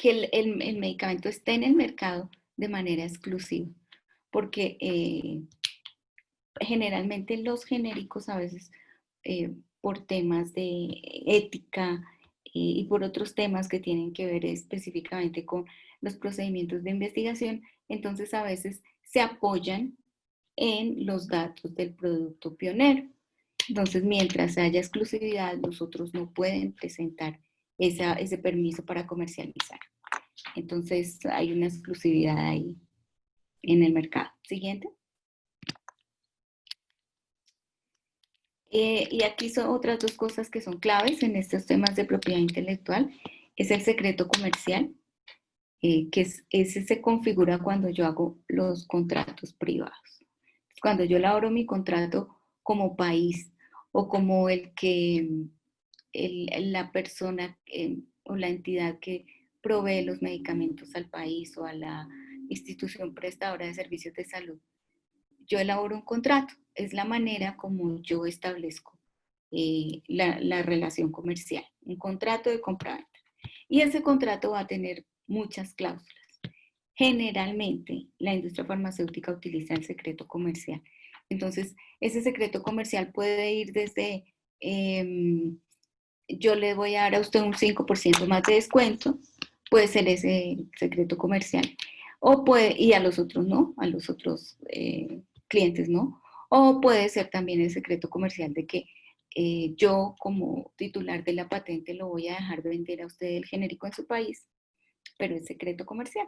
el medicamento esté en el mercado de manera exclusiva, porque generalmente los genéricos a veces por temas de ética y por otros temas que tienen que ver específicamente con los procedimientos de investigación, entonces a veces se apoyan en los datos del producto pionero. Entonces, mientras haya exclusividad, los otros no pueden presentar ese permiso para comercializar. Entonces, hay una exclusividad ahí en el mercado. Siguiente. Y aquí son otras dos cosas que son claves en estos temas de propiedad intelectual. Es el secreto comercial, que ese se configura cuando yo hago los contratos privados. Cuando yo elaboro mi contrato como país o como la persona o la entidad que provee los medicamentos al país o a la institución prestadora de servicios de salud, yo elaboro un contrato. Es la manera como yo establezco la relación comercial, un contrato de compra-venta. Y ese contrato va a tener muchas cláusulas. Generalmente, la industria farmacéutica utiliza el secreto comercial. Entonces, ese secreto comercial puede ir desde, yo le voy a dar a usted un 5% más de descuento, puede ser ese secreto comercial. Y a los otros no, a los otros clientes no. O puede ser también el secreto comercial de que yo como titular de la patente lo voy a dejar vender a usted el genérico en su país, pero es secreto comercial.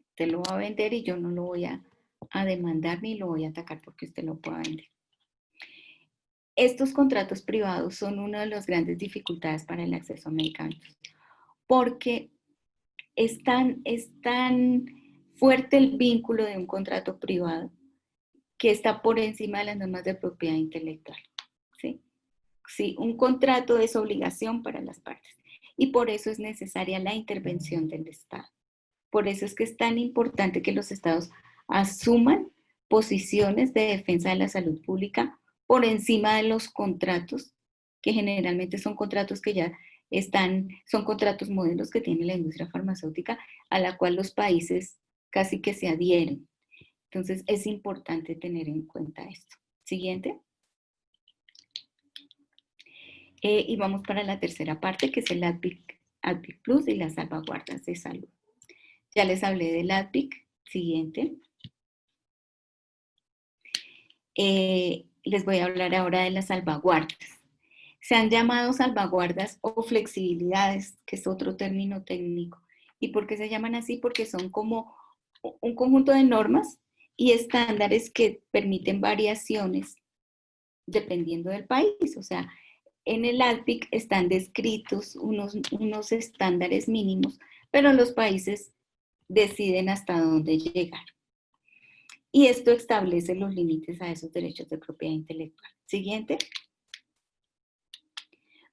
Usted lo va a vender y yo no lo voy a demandar ni lo voy a atacar porque usted lo pueda vender. Estos contratos privados son una de las grandes dificultades para el acceso a medicamentos, porque es tan fuerte el vínculo de un contrato privado que está por encima de las normas de propiedad intelectual. ¿Sí? Sí, un contrato es obligación para las partes y por eso es necesaria la intervención del Estado. Por eso es que es tan importante que los estados asuman posiciones de defensa de la salud pública por encima de los contratos, que generalmente son contratos que ya son contratos modelos que tiene la industria farmacéutica, a la cual los países casi que se adhieren. Entonces es importante tener en cuenta esto. Siguiente. Y vamos para la tercera parte, que es el ADVIC Plus y las salvaguardas de salud. Ya les hablé del ADVIC. Siguiente. Les voy a hablar ahora de las salvaguardas. Se han llamado salvaguardas o flexibilidades, que es otro término técnico. ¿Y por qué se llaman así? Porque son como un conjunto de normas y estándares que permiten variaciones dependiendo del país. O sea, en el ADVIC están descritos unos estándares mínimos, pero los países deciden hasta dónde llegar. Y esto establece los límites a esos derechos de propiedad intelectual. Siguiente.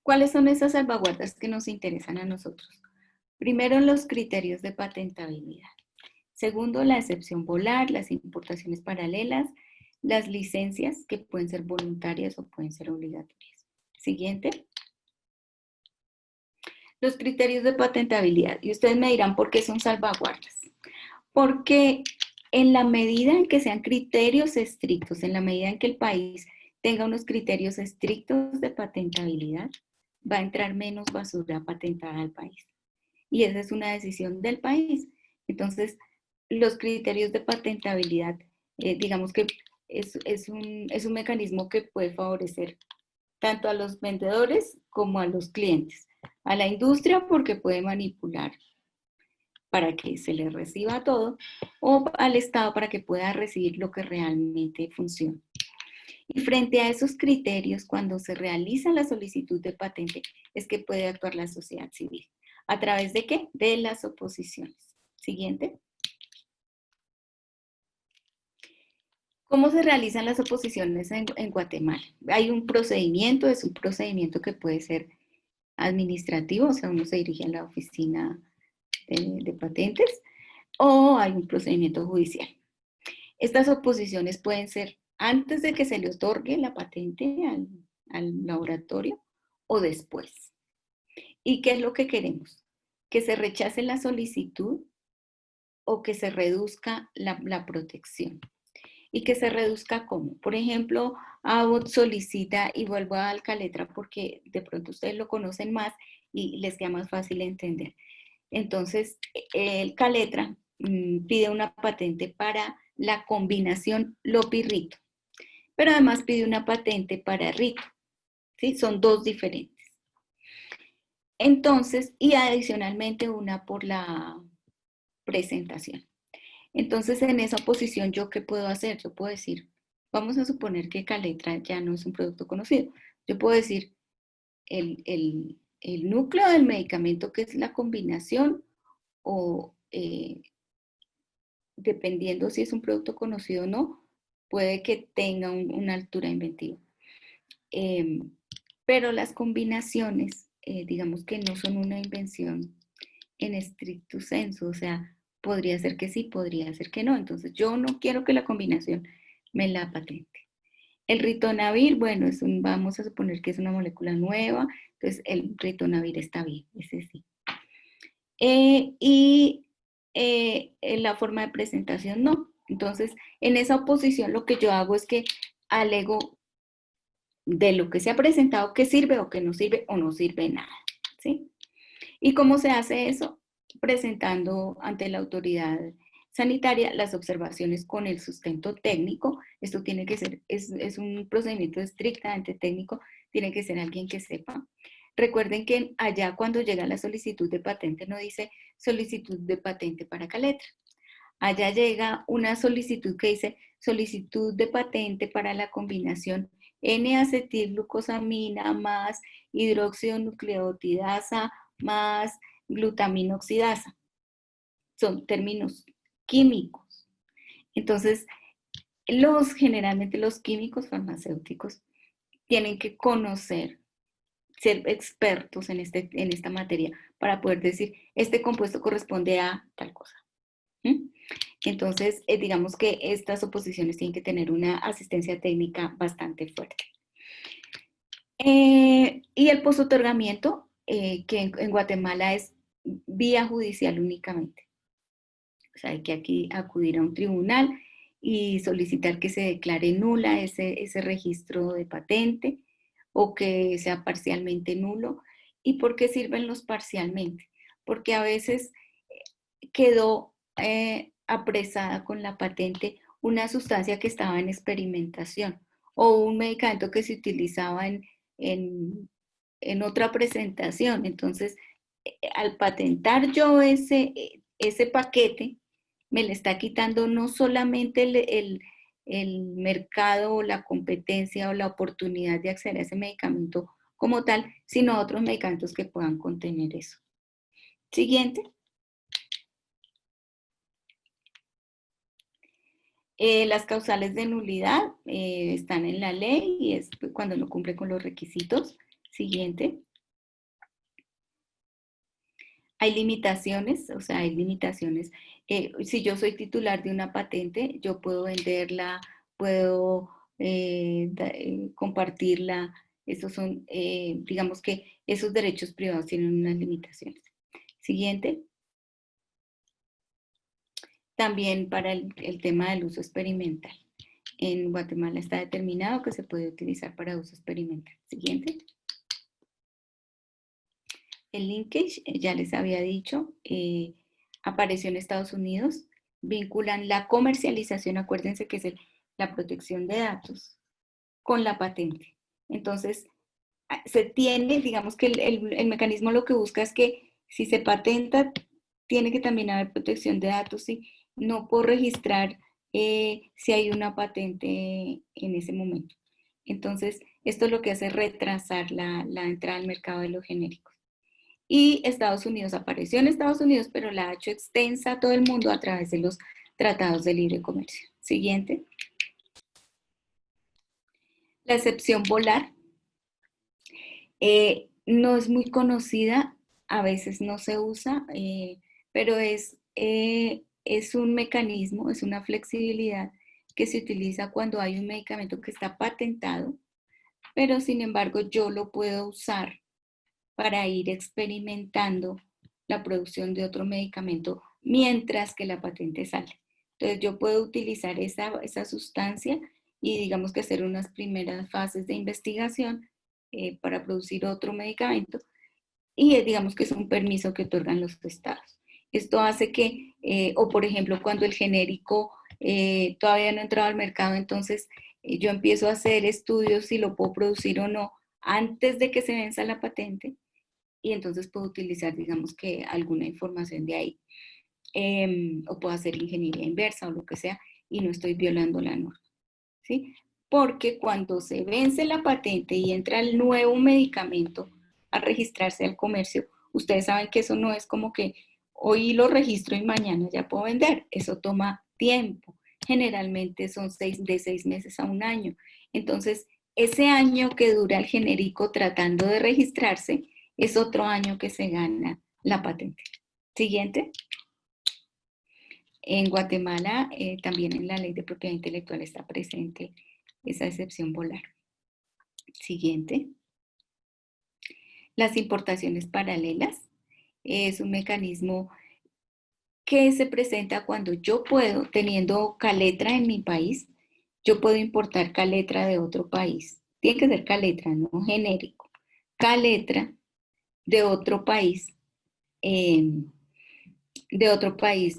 ¿Cuáles son esas salvaguardas que nos interesan a nosotros? Primero, los criterios de patentabilidad. Segundo, la excepción volar, las importaciones paralelas, las licencias que pueden ser voluntarias o pueden ser obligatorias. Siguiente. Los criterios de patentabilidad. Y ustedes me dirán por qué son salvaguardas. Porque en la medida en que sean criterios estrictos, en la medida en que el país tenga unos criterios estrictos de patentabilidad, va a entrar menos basura patentada al país. Y esa es una decisión del país. Entonces, los criterios de patentabilidad, digamos que es un mecanismo que puede favorecer tanto a los vendedores como a los clientes. A la industria porque puede manipular para que se le reciba todo, o al Estado para que pueda recibir lo que realmente funciona. Y frente a esos criterios, cuando se realiza la solicitud de patente, es que puede actuar la sociedad civil. ¿A través de qué? De las oposiciones. Siguiente. ¿Cómo se realizan las oposiciones en Guatemala? Hay un procedimiento, es un procedimiento que puede ser administrativo, o sea, uno se dirige a la oficina de patentes, o hay un procedimiento judicial. Estas oposiciones pueden ser antes de que se le otorgue la patente al laboratorio o después. ¿Y qué es lo que queremos? Que se rechace la solicitud o que se reduzca la protección. ¿Y que se reduzca cómo? Por ejemplo, Abbott solicita, y vuelvo a Alcaletra porque de pronto ustedes lo conocen más y les queda más fácil entender. Entonces, el Caletra pide una patente para la combinación Lopi-Rito, pero además pide una patente para Rito, ¿sí? Son dos diferentes. Entonces, y adicionalmente una por la presentación. Entonces, en esa posición, ¿yo qué puedo hacer? Yo puedo decir, vamos a suponer que Caletra ya no es un producto conocido. Yo puedo decir, el núcleo del medicamento, que es la combinación, o dependiendo si es un producto conocido o no, puede que tenga una altura inventiva. Pero las combinaciones, digamos que no son una invención en estricto senso, o sea, podría ser que sí, podría ser que no. Entonces, yo no quiero que la combinación me la patente. El ritonavir, bueno, vamos a suponer que es una molécula nueva, entonces el ritonavir está bien, ese sí. En la forma de presentación no. Entonces, en esa oposición lo que yo hago es que alego de lo que se ha presentado que sirve o que no sirve o no sirve nada, ¿sí? ¿Y cómo se hace eso? Presentando ante la autoridad sanitaria las observaciones con el sustento técnico. Esto tiene que ser, es un procedimiento estrictamente técnico, tiene que ser alguien que sepa. Recuerden que allá cuando llega la solicitud de patente no dice solicitud de patente para Caletra. Allá llega una solicitud que dice solicitud de patente para la combinación N-acetilglucosamina más hidroxinucleotidasa más glutaminoxidasa. Son términos químicos. Entonces, generalmente los químicos farmacéuticos tienen que conocer, ser expertos en esta materia para poder decir, este compuesto corresponde a tal cosa. Entonces, digamos que estas oposiciones tienen que tener una asistencia técnica bastante fuerte. Y el postotorgamiento, que en Guatemala es vía judicial únicamente. O sea, hay que aquí acudir a un tribunal y solicitar que se declare nula ese registro de patente o que sea parcialmente nulo. ¿Y por qué sirven los parcialmente? Porque a veces quedó apresada con la patente una sustancia que estaba en experimentación o un medicamento que se utilizaba en otra presentación. Entonces, al patentar yo ese paquete, me le está quitando no solamente el mercado o la competencia o la oportunidad de acceder a ese medicamento como tal, sino a otros medicamentos que puedan contener eso. Siguiente. Las causales de nulidad están en la ley y es cuando no cumple con los requisitos. Siguiente. Hay limitaciones, o sea, hay limitaciones. Si yo soy titular de una patente, yo puedo venderla, puedo compartirla. Esos son, digamos que esos derechos privados tienen unas limitaciones. Siguiente. También para el tema del uso experimental. En Guatemala está determinado que se puede utilizar para uso experimental. Siguiente. El linkage, ya les había dicho, apareció en Estados Unidos. Vinculan la comercialización, acuérdense que es la protección de datos, con la patente. Entonces, se tiene, digamos que el mecanismo lo que busca es que si se patenta, tiene que también haber protección de datos y no puedo registrar si hay una patente en ese momento. Entonces, esto es lo que hace retrasar la entrada al mercado de los genéricos. Y Estados Unidos apareció en Estados Unidos, pero la ha hecho extensa a todo el mundo a través de los tratados de libre comercio. Siguiente. La excepción volar. No es muy conocida, a veces no se usa, pero es un mecanismo, es una flexibilidad que se utiliza cuando hay un medicamento que está patentado, pero sin embargo yo lo puedo usar para ir experimentando la producción de otro medicamento mientras que la patente sale. Entonces yo puedo utilizar esa sustancia y digamos que hacer unas primeras fases de investigación para producir otro medicamento y digamos que es un permiso que otorgan los estados. Esto hace que, o por ejemplo, cuando el genérico todavía no ha entrado al mercado, entonces yo empiezo a hacer estudios si lo puedo producir o no antes de que se venza la patente y entonces puedo utilizar, digamos que alguna información de ahí. O puedo hacer ingeniería inversa o lo que sea y no estoy violando la norma, ¿sí? Porque cuando se vence la patente y entra el nuevo medicamento a registrarse al comercio, ustedes saben que eso no es como que hoy lo registro y mañana ya puedo vender. Eso toma tiempo. Generalmente son de 6 meses a 1 año. Entonces, ese año que dura el genérico tratando de registrarse es otro año que se gana la patente. Siguiente. En Guatemala, también en la ley de propiedad intelectual está presente esa excepción volar. Siguiente. Las importaciones paralelas es un mecanismo que se presenta cuando yo puedo, teniendo caletra en mi país, yo puedo importar caletra de otro país. Tiene que ser caletra, no genérico. Caletra de otro país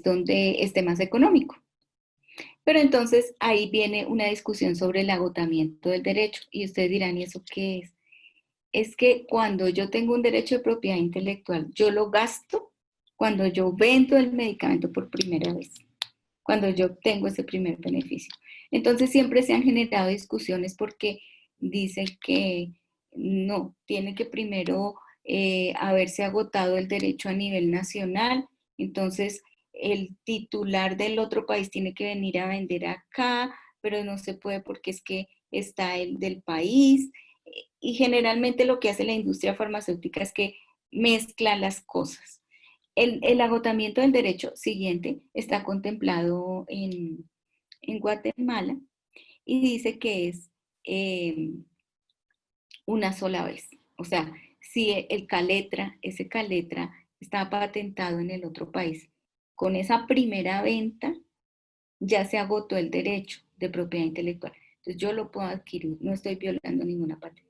donde esté más económico. Pero entonces ahí viene una discusión sobre el agotamiento del derecho. Y ustedes dirán, ¿y eso qué es? Es que cuando yo tengo un derecho de propiedad intelectual, yo lo gasto cuando yo vendo el medicamento por primera vez, cuando yo obtengo ese primer beneficio. Entonces siempre se han generado discusiones porque dicen que no, tiene que primero haberse agotado el derecho a nivel nacional, entonces el titular del otro país tiene que venir a vender acá, pero no se puede porque es que está el del país, y generalmente lo que hace la industria farmacéutica es que mezcla las cosas. El agotamiento del derecho siguiente está contemplado en Guatemala y dice que es una sola vez. O sea, si ese caletra está patentado en el otro país, con esa primera venta ya se agotó el derecho de propiedad intelectual. Entonces yo lo puedo adquirir, no estoy violando ninguna patente.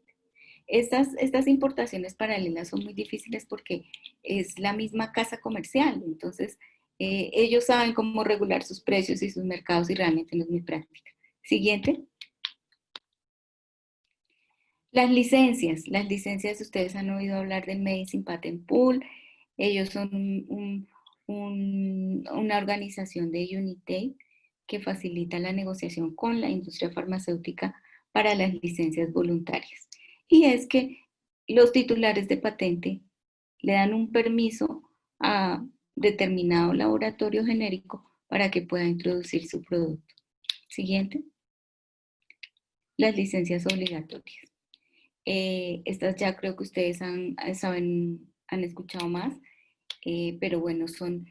Estas importaciones paralelas son muy difíciles porque es la misma casa comercial, entonces ellos saben cómo regular sus precios y sus mercados y realmente no es muy práctica. Siguiente. Las licencias, ustedes han oído hablar del Medicine Patent Pool, ellos son una organización de UNITAID que facilita la negociación con la industria farmacéutica para las licencias voluntarias. Y es que los titulares de patente le dan un permiso a determinado laboratorio genérico para que pueda introducir su producto. Siguiente. Las licencias obligatorias. Estas ya creo que ustedes han escuchado más, pero bueno, son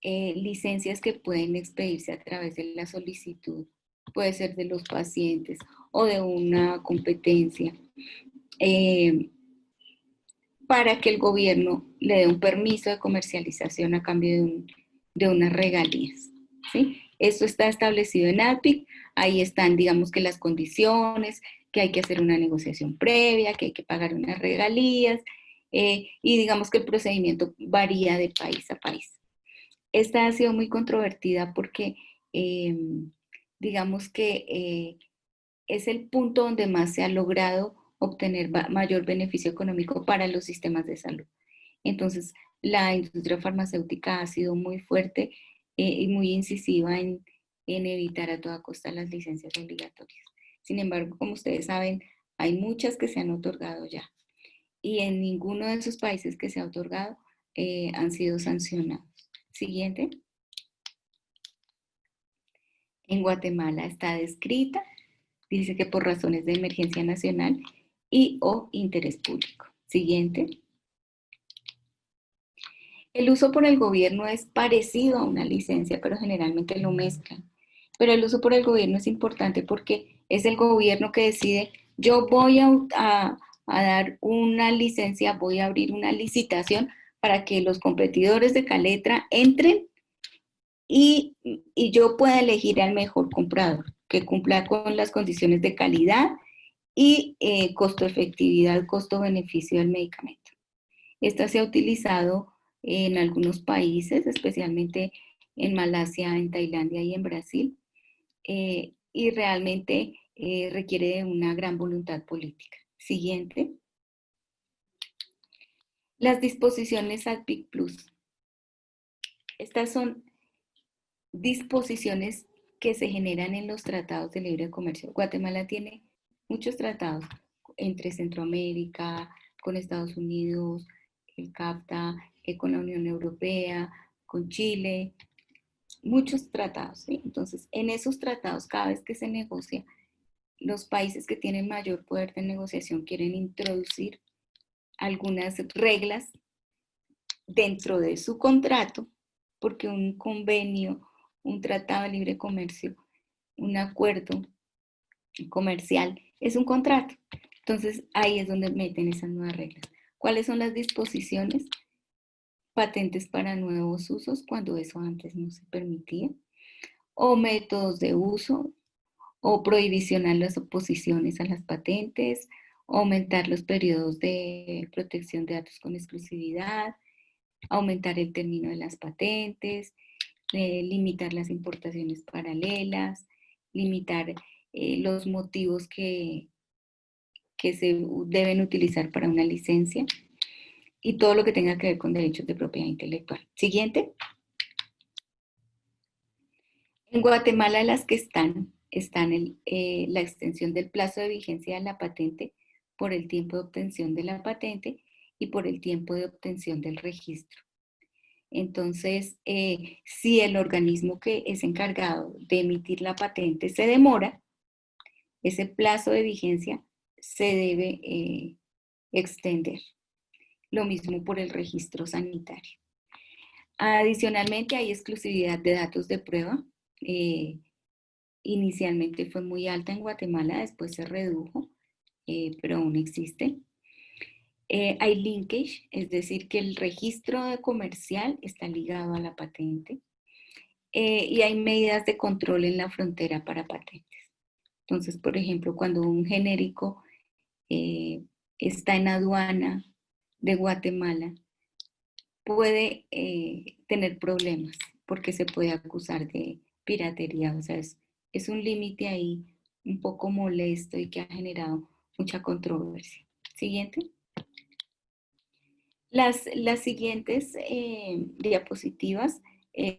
licencias que pueden expedirse a través de la solicitud, puede ser de los pacientes o de una competencia, para que el gobierno le dé un permiso de comercialización a cambio de unas regalías, ¿sí? Esto está establecido en ADPIC, ahí están, digamos que las condiciones, que hay que hacer una negociación previa, que hay que pagar unas regalías, y digamos que el procedimiento varía de país a país. Esta ha sido muy controvertida porque digamos que es el punto donde más se ha logrado obtener mayor beneficio económico para los sistemas de salud. Entonces, la industria farmacéutica ha sido muy fuerte y muy incisiva en evitar a toda costa las licencias obligatorias. Sin embargo, como ustedes saben, hay muchas que se han otorgado ya. Y en ninguno de esos países que se ha otorgado han sido sancionados. Siguiente. En Guatemala está descrita, dice que por razones de emergencia nacional y o interés público. Siguiente. El uso por el gobierno es parecido a una licencia, pero generalmente lo mezclan. Pero el uso por el gobierno es importante porque es el gobierno que decide, yo voy a dar una licencia, voy a abrir una licitación para que los competidores de Caletra entren y yo pueda elegir al mejor comprador, que cumpla con las condiciones de calidad y costo-efectividad, costo-beneficio del medicamento. Esta se ha utilizado en algunos países, especialmente en Malasia, en Tailandia y en Brasil, y realmente requiere de una gran voluntad política. Siguiente. Las disposiciones ADPIC Plus. Estas son disposiciones que se generan en los tratados de libre comercio. Guatemala tiene muchos tratados entre Centroamérica, con Estados Unidos, el CAFTA, con la Unión Europea, con Chile, muchos tratados, ¿sí? Entonces, en esos tratados, cada vez que se negocia, los países que tienen mayor poder de negociación quieren introducir algunas reglas dentro de su contrato, porque un convenio, un tratado de libre comercio, un acuerdo comercial es un contrato. Entonces, ahí es donde meten esas nuevas reglas. ¿Cuáles son las disposiciones? Patentes para nuevos usos, cuando eso antes no se permitía, o métodos de uso, o prohibicionar las oposiciones a las patentes, aumentar los periodos de protección de datos con exclusividad, aumentar el término de las patentes, limitar las importaciones paralelas, limitar los motivos que se deben utilizar para una licencia y todo lo que tenga que ver con derechos de propiedad intelectual. Siguiente. En Guatemala las que están la extensión del plazo de vigencia de la patente por el tiempo de obtención de la patente y por el tiempo de obtención del registro. Entonces, si el organismo que es encargado de emitir la patente se demora, ese plazo de vigencia se debe extender. Lo mismo por el registro sanitario. Adicionalmente, hay exclusividad de datos de prueba. Inicialmente fue muy alta en Guatemala, después se redujo, pero aún existe. Hay linkage, es decir, que el registro comercial está ligado a la patente. Y hay medidas de control en la frontera para patentes. Entonces, por ejemplo, cuando un genérico está en aduana de Guatemala, puede tener problemas porque se puede acusar de piratería. O sea, es un límite ahí un poco molesto y que ha generado mucha controversia. Siguiente. Las siguientes diapositivas,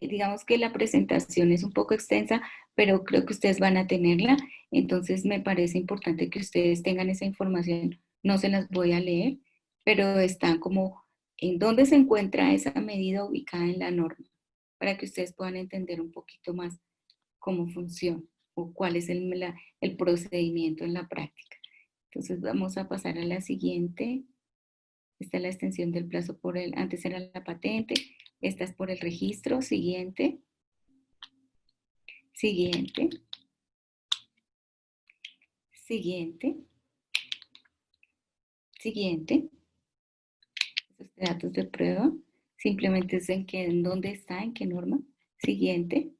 digamos que la presentación es un poco extensa, pero creo que ustedes van a tenerla. Entonces me parece importante que ustedes tengan esa información. No se las voy a leer, pero están como en dónde se encuentra esa medida ubicada en la norma, para que ustedes puedan entender un poquito más cómo funciona o cuál es el procedimiento en la práctica. Entonces vamos a pasar a la siguiente. Esta es la extensión del plazo antes era la patente, esta es por el registro. Siguiente. Siguiente. Siguiente. Siguiente. Estos datos de prueba. Simplemente es en dónde está, en qué norma. Siguiente.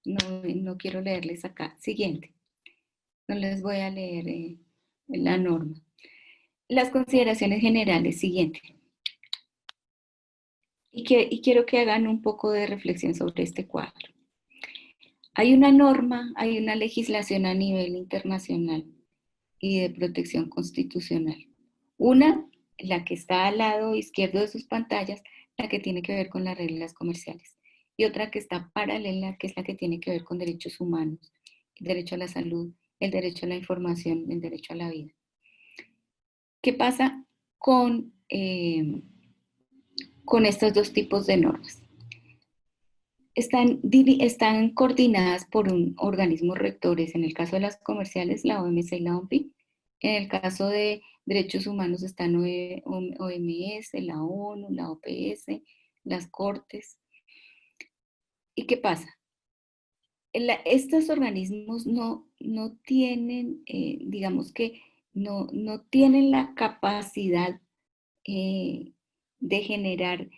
No quiero leerles acá. Siguiente. No les voy a leer la norma. Las consideraciones generales. Siguiente. Y quiero que hagan un poco de reflexión sobre este cuadro. Hay una norma, hay una legislación a nivel internacional y de protección constitucional. Una, la que está al lado izquierdo de sus pantallas, la que tiene que ver con las reglas comerciales. Y otra que está paralela, que es la que tiene que ver con derechos humanos, el derecho a la salud, el derecho a la información, el derecho a la vida. ¿Qué pasa con estos dos tipos de normas? Están coordinadas por un organismo rectores. En el caso de las comerciales, la OMC y la OMPI. En el caso de derechos humanos están OMS, la ONU, la OPS, las Cortes. ¿Y qué pasa? Estos organismos no tienen, digamos que no tienen la capacidad de generar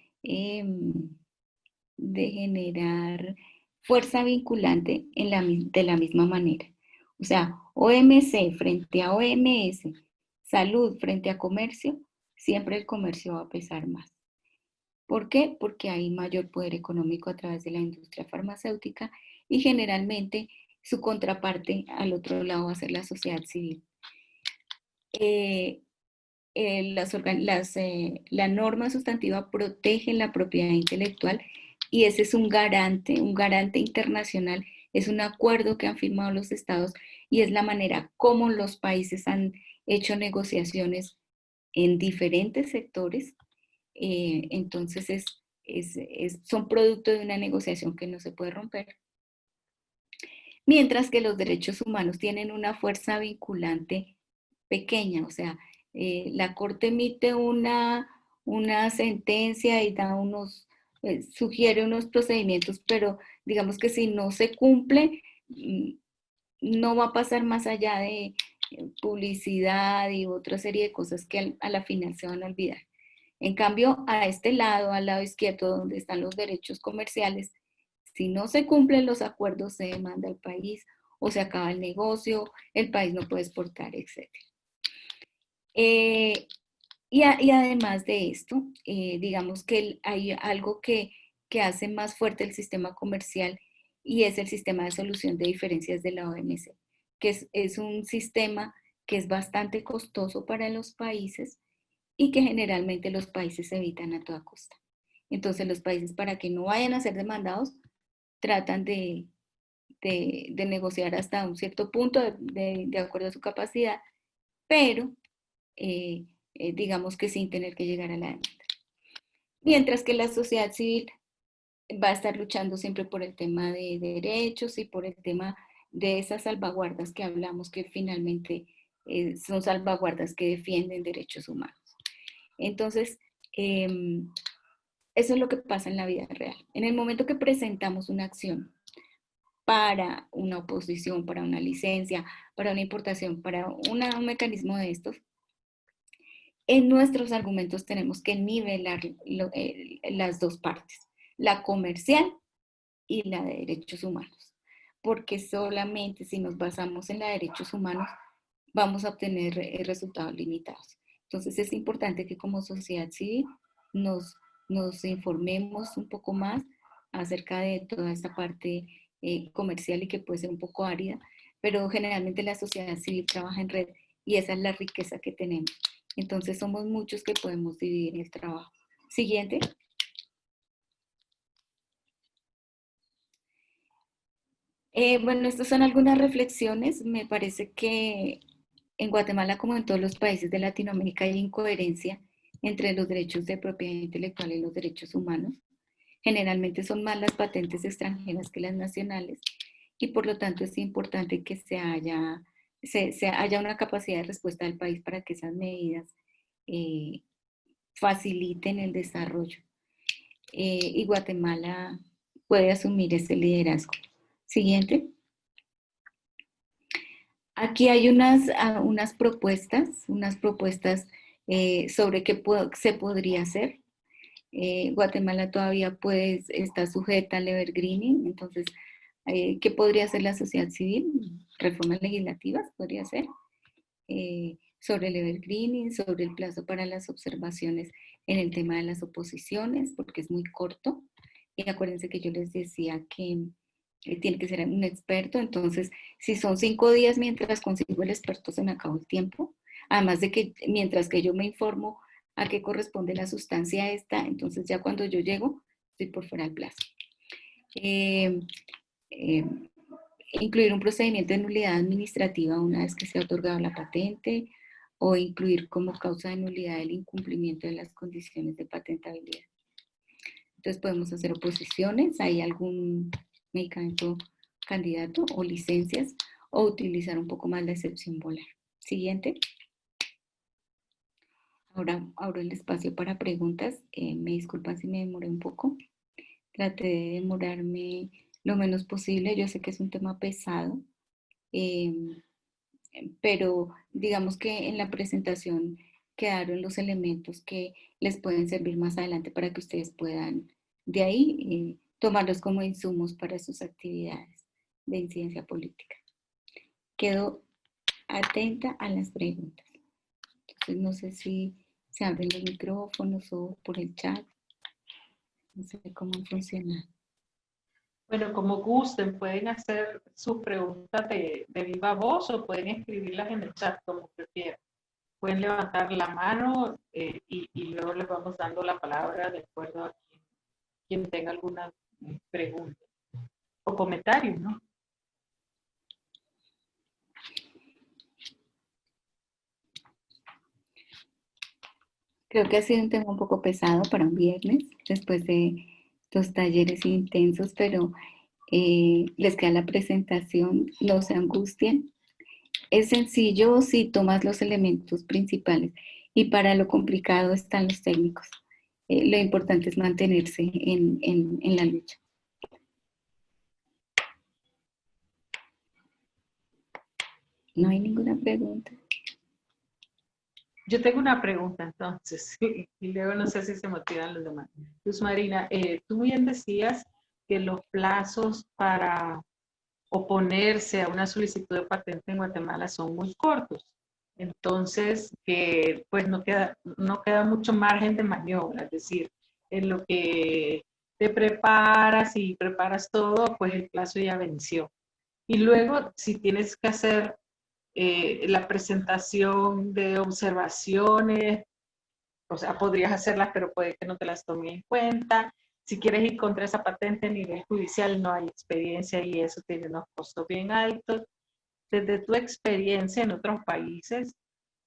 fuerza vinculante de la misma manera. O sea, OMC frente a OMS, salud frente a comercio, siempre el comercio va a pesar más. ¿Por qué? Porque hay mayor poder económico a través de la industria farmacéutica y generalmente su contraparte al otro lado va a ser la sociedad civil. La norma sustantiva protege la propiedad intelectual y ese es un garante internacional, es un acuerdo que han firmado los estados y es la manera como los países han hecho negociaciones en diferentes sectores. Entonces son producto de una negociación que no se puede romper. Mientras que los derechos humanos tienen una fuerza vinculante pequeña, o sea, la Corte emite una sentencia y da sugiere unos procedimientos, pero digamos que si no se cumple, no va a pasar más allá de publicidad y otra serie de cosas que a la final se van a olvidar. En cambio, a este lado, al lado izquierdo, donde están los derechos comerciales, si no se cumplen los acuerdos, se demanda al país o se acaba el negocio, el país no puede exportar, etc. Y además de esto, digamos que hay algo que hace más fuerte el sistema comercial y es el sistema de solución de diferencias de la OMC, que es un sistema que es bastante costoso para los países y que generalmente los países evitan a toda costa. Entonces los países, para que no vayan a ser demandados, tratan de negociar hasta un cierto punto de acuerdo a su capacidad, pero digamos que sin tener que llegar a la demanda. Mientras que la sociedad civil va a estar luchando siempre por el tema de derechos y por el tema de esas salvaguardas que hablamos, que finalmente son salvaguardas que defienden derechos humanos. Entonces, eso es lo que pasa en la vida real. En el momento que presentamos una acción para una oposición, para una licencia, para una importación, para un mecanismo de estos, en nuestros argumentos tenemos que nivelar las dos partes, la comercial y la de derechos humanos, porque solamente si nos basamos en la de derechos humanos vamos a obtener resultados limitados. Entonces es importante que como sociedad civil nos informemos un poco más acerca de toda esta parte comercial y que puede ser un poco árida, pero generalmente la sociedad civil trabaja en red y esa es la riqueza que tenemos. Entonces somos muchos que podemos dividir el trabajo. Siguiente. Bueno, estas son algunas reflexiones. Me parece que en Guatemala, como en todos los países de Latinoamérica, hay incoherencia entre los derechos de propiedad intelectual y los derechos humanos. Generalmente son más las patentes extranjeras que las nacionales y por lo tanto es importante que haya una capacidad de respuesta del país para que esas medidas faciliten el desarrollo. Y Guatemala puede asumir ese liderazgo. Siguiente. Aquí hay unas propuestas sobre qué se podría hacer. Guatemala todavía está sujeta al evergreening, entonces, ¿qué podría hacer la sociedad civil? Reformas legislativas podría ser, sobre el evergreening, sobre el plazo para las observaciones en el tema de las oposiciones, porque es muy corto. Y acuérdense que yo les decía que tiene que ser un experto, entonces si son 5 días mientras consigo el experto se me acabó el tiempo, además de que mientras que yo me informo a qué corresponde la sustancia esta, entonces ya cuando yo llego estoy por fuera del plazo. Incluir un procedimiento de nulidad administrativa una vez que se ha otorgado la patente o incluir como causa de nulidad el incumplimiento de las condiciones de patentabilidad. Entonces podemos hacer oposiciones, hay algún medicamento candidato o licencias o utilizar un poco más la excepción volar. Siguiente. Ahora abro el espacio para preguntas. Me disculpan si me demoré un poco. Traté de demorarme lo menos posible. Yo sé que es un tema pesado, pero digamos que en la presentación quedaron los elementos que les pueden servir más adelante para que ustedes puedan de ahí tomarlos como insumos para sus actividades de incidencia política. Quedo atenta a las preguntas. Entonces no sé si se abren los micrófonos o por el chat. No sé cómo funciona. Bueno, como gusten, pueden hacer sus preguntas de viva voz o pueden escribirlas en el chat, como prefieran. Pueden levantar la mano y luego les vamos dando la palabra de acuerdo a quien tenga alguna pregunta o comentario, ¿no? Creo que ha sido un tema un poco pesado para un viernes, después de 2 talleres intensos, pero les queda la presentación, no se angustien. Es sencillo si tomas los elementos principales y para lo complicado están los técnicos. Lo importante es mantenerse en la lucha. No hay ninguna pregunta. Yo tengo una pregunta entonces, y luego no sé si se motivan los demás. Luz Marina, tú bien decías que los plazos para oponerse a una solicitud de patente en Guatemala son muy cortos. Entonces, que pues no queda mucho margen de maniobra, es decir, en lo que te preparas y preparas todo, pues el plazo ya venció. Y luego, si tienes que hacer la presentación de observaciones, o sea, podrías hacerlas, pero puede que no te las tome en cuenta. Si quieres ir contra esa patente a nivel judicial, no hay experiencia y eso tiene unos costos bien altos. Desde tu experiencia en otros países,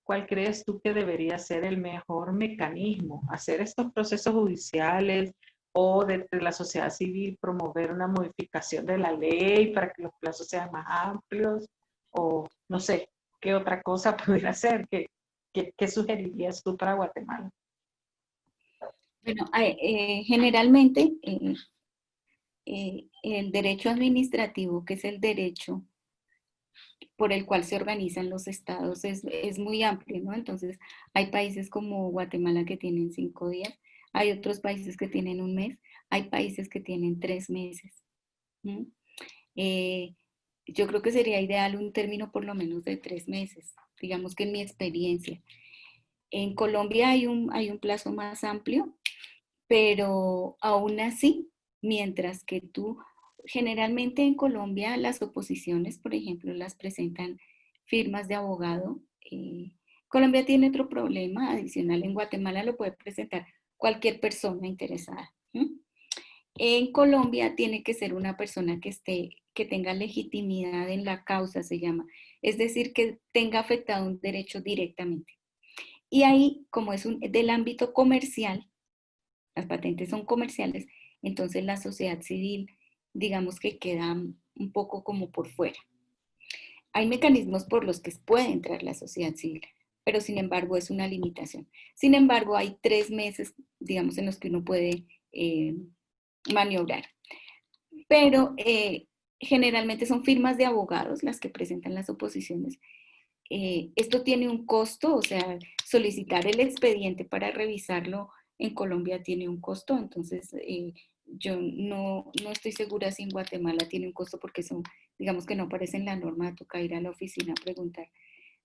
¿cuál crees tú que debería ser el mejor mecanismo? ¿Hacer estos procesos judiciales o desde la sociedad civil promover una modificación de la ley para que los plazos sean más amplios? O no sé, ¿qué otra cosa pudiera hacer? ¿Qué sugerirías tú para Guatemala? Bueno, generalmente el derecho administrativo, que es el derecho por el cual se organizan los estados, es muy amplio, ¿no? Entonces, hay países como Guatemala que tienen 5 días, hay otros países que tienen 1 mes, hay países que tienen 3 meses. ¿Mm? Yo creo que sería ideal un término por lo menos de 3 meses, digamos que en mi experiencia. En Colombia hay un plazo más amplio, pero aún así, mientras que tú, generalmente en Colombia las oposiciones, por ejemplo, las presentan firmas de abogado. Colombia tiene otro problema adicional, en Guatemala lo puede presentar cualquier persona interesada. En Colombia tiene que ser una persona que tenga legitimidad en la causa, se llama, es decir, que tenga afectado un derecho directamente. Y ahí, como es del ámbito comercial, las patentes son comerciales, entonces la sociedad civil, digamos que queda un poco como por fuera. Hay mecanismos por los que puede entrar la sociedad civil, pero sin embargo es una limitación. Sin embargo, hay 3 meses, digamos, en los que uno puede maniobrar. Pero generalmente son firmas de abogados las que presentan las oposiciones. Esto tiene un costo, o sea, solicitar el expediente para revisarlo en Colombia tiene un costo, entonces yo no estoy segura si en Guatemala tiene un costo porque son, digamos que no aparece en la norma, toca ir a la oficina a preguntar.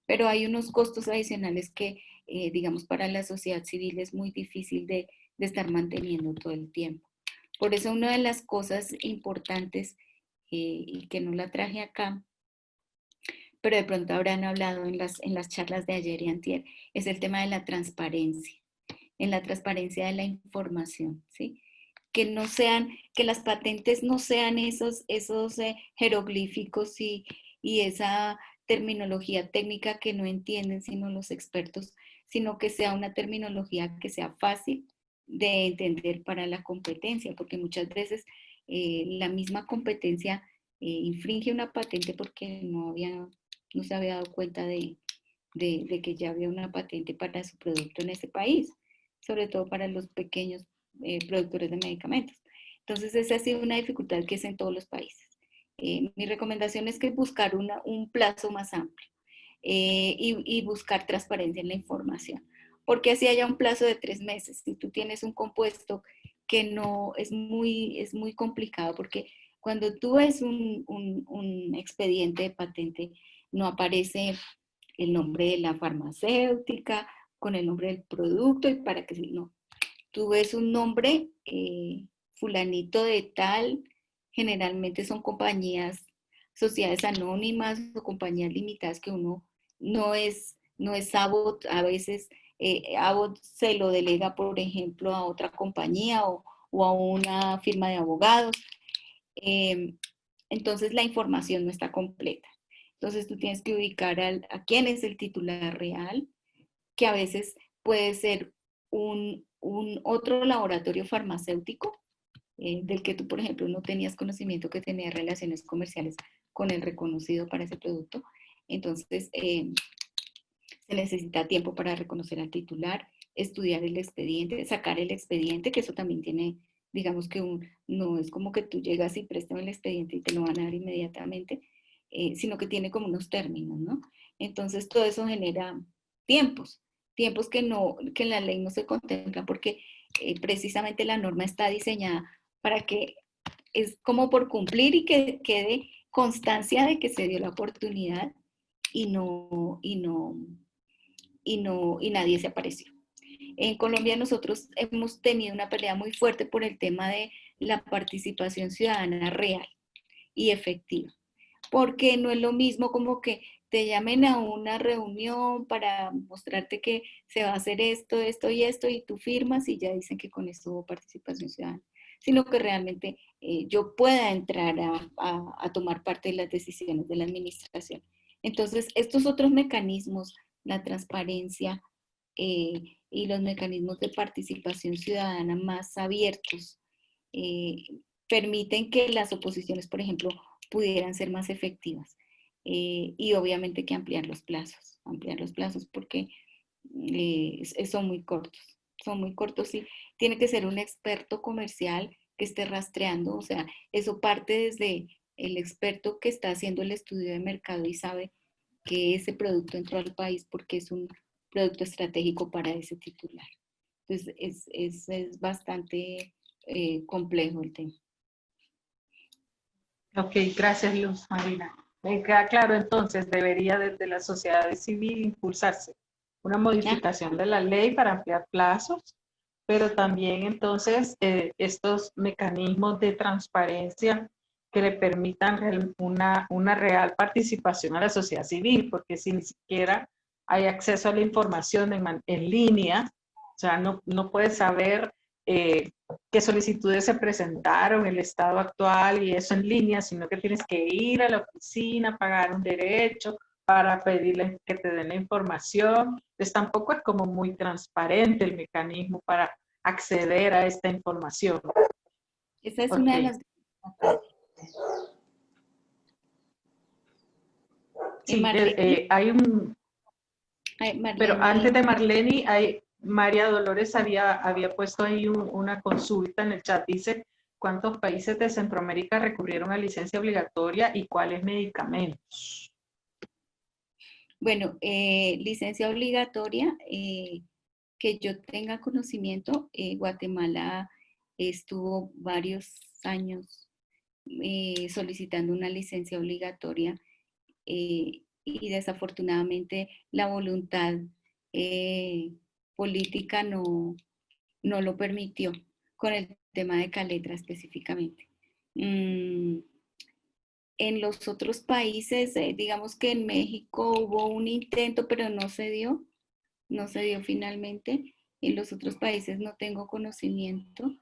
Pero hay unos costos adicionales que, digamos, para la sociedad civil es muy difícil de estar manteniendo todo el tiempo. Por eso una de las cosas importantes, y que no la traje acá, pero de pronto habrán hablado en las charlas de ayer y antier, es el tema de la transparencia, en la transparencia de la información, ¿sí? Que las patentes no sean esos jeroglíficos y esa terminología técnica que no entienden sino los expertos, sino que sea una terminología que sea fácil de entender para la competencia, porque muchas veces la misma competencia infringe una patente porque no se había dado cuenta de que ya había una patente para su producto en ese país, sobre todo para los pequeños productores de medicamentos. Entonces, esa ha sido una dificultad que es en todos los países. Mi recomendación es que buscar un plazo más amplio y buscar transparencia en la información, porque así haya un plazo de 3 meses. Si tú tienes un compuesto que no es muy complicado, porque cuando tú ves un expediente de patente, no aparece el nombre de la farmacéutica, con el nombre del producto y para que no. Tú ves un nombre, fulanito de tal, generalmente son compañías, sociedades anónimas o compañías limitadas que uno no es Abbott, a veces Abbott se lo delega, por ejemplo, a otra compañía o a una firma de abogados. Entonces la información no está completa. Entonces tú tienes que ubicar a quién es el titular real, que a veces puede ser un otro laboratorio farmacéutico del que tú, por ejemplo, no tenías conocimiento que tenía relaciones comerciales con el reconocido para ese producto. Entonces se necesita tiempo para reconocer al titular, estudiar el expediente, sacar el expediente, que eso también tiene, digamos que no es como que tú llegas y préstame el expediente y te lo van a dar inmediatamente. sino que tiene como unos términos, ¿no? Entonces todo eso genera tiempos que en la ley no se contemplan porque precisamente la norma está diseñada para que es como por cumplir y que quede constancia de que se dio la oportunidad y nadie se apareció. En Colombia nosotros hemos tenido una pelea muy fuerte por el tema de la participación ciudadana real y efectiva, porque no es lo mismo como que te llamen a una reunión para mostrarte que se va a hacer esto, esto y esto, y tú firmas y ya dicen que con esto hubo participación ciudadana, sino que realmente yo pueda entrar a tomar parte de las decisiones de la administración. Entonces, estos otros mecanismos, la transparencia y los mecanismos de participación ciudadana más abiertos, eh, permiten que las oposiciones, por ejemplo, pudieran ser más efectivas. Y obviamente que ampliar los plazos porque son muy cortos y tiene que ser un experto comercial que esté rastreando, o sea, eso parte desde el experto que está haciendo el estudio de mercado y sabe que ese producto entró al país porque es un producto estratégico para ese titular. Entonces, es bastante complejo el tema. Ok, gracias Luz Marina. Me queda claro entonces, debería desde la sociedad civil impulsarse una modificación de la ley para ampliar plazos, pero también entonces estos mecanismos de transparencia que le permitan una real participación a la sociedad civil, porque si ni siquiera hay acceso a la información en línea, o sea, no puedes saber qué solicitudes se presentaron, el estado actual y eso en línea, sino que tienes que ir a la oficina, pagar un derecho para pedirles que te den la información. Pues tampoco es como muy transparente el mecanismo para acceder a esta información. Esa es una de las... Sí, hay un... Pero antes de Marlene, María Dolores había puesto ahí una consulta en el chat. Dice, ¿cuántos países de Centroamérica recurrieron a licencia obligatoria y cuáles medicamentos? Bueno, licencia obligatoria, que yo tenga conocimiento, Guatemala estuvo varios años solicitando una licencia obligatoria y desafortunadamente la voluntad política no lo permitió con el tema de Caletra específicamente. En los otros países, digamos que en México hubo un intento, pero no se dio finalmente. En los otros países no tengo conocimiento.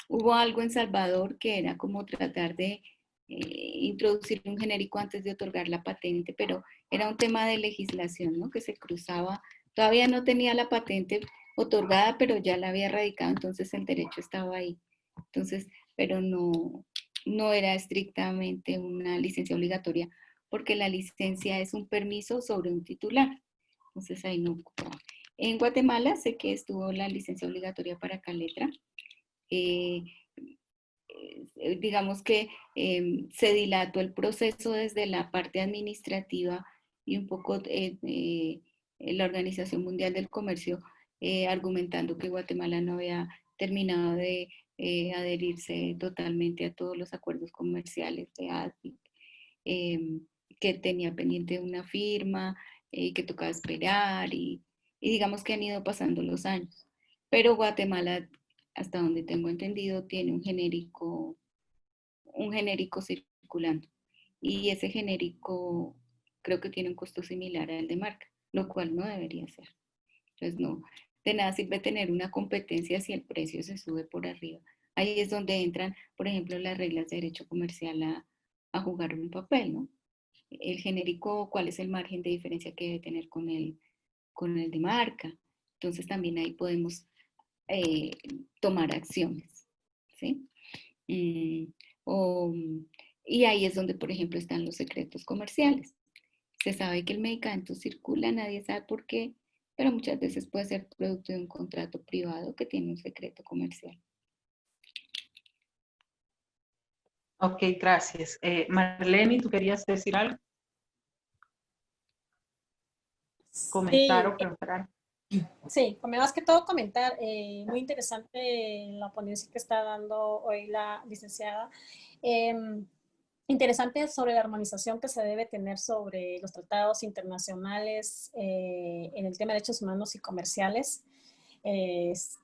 Hubo algo en Salvador que era como tratar de introducir un genérico antes de otorgar la patente, pero era un tema de legislación, ¿no? Que se cruzaba. Todavía no tenía la patente otorgada, pero ya la había radicado, entonces el derecho estaba ahí. Entonces, pero no era estrictamente una licencia obligatoria, porque la licencia es un permiso sobre un titular. Entonces ahí no ocupaba. En Guatemala sé que estuvo la licencia obligatoria para Caletra. Digamos que se dilató el proceso desde la parte administrativa y un poco la Organización Mundial del Comercio argumentando que Guatemala no había terminado de adherirse totalmente a todos los acuerdos comerciales de ADPIC, que tenía pendiente una firma, que tocaba esperar y digamos que han ido pasando los años. Pero Guatemala, hasta donde tengo entendido, tiene un genérico circulando. Y ese genérico creo que tiene un costo similar al de marca, lo cual no debería ser. Entonces, no, de nada sirve tener una competencia si el precio se sube por arriba. Ahí es donde entran, por ejemplo, las reglas de derecho comercial a jugar un papel, ¿no? El genérico, ¿cuál es el margen de diferencia que debe tener con el de marca? Entonces, también ahí podemos tomar acciones, ¿sí? Y ahí es donde, por ejemplo, están los secretos comerciales. Se sabe que el medicamento circula, nadie sabe por qué, pero muchas veces puede ser producto de un contrato privado que tiene un secreto comercial. Ok, gracias. Marlene, ¿tú querías decir algo? ¿Comentar o preguntar algo? Sí, más que todo comentar, muy interesante la ponencia que está dando hoy la licenciada. Interesante sobre la armonización que se debe tener sobre los tratados internacionales en el tema de derechos humanos y comerciales.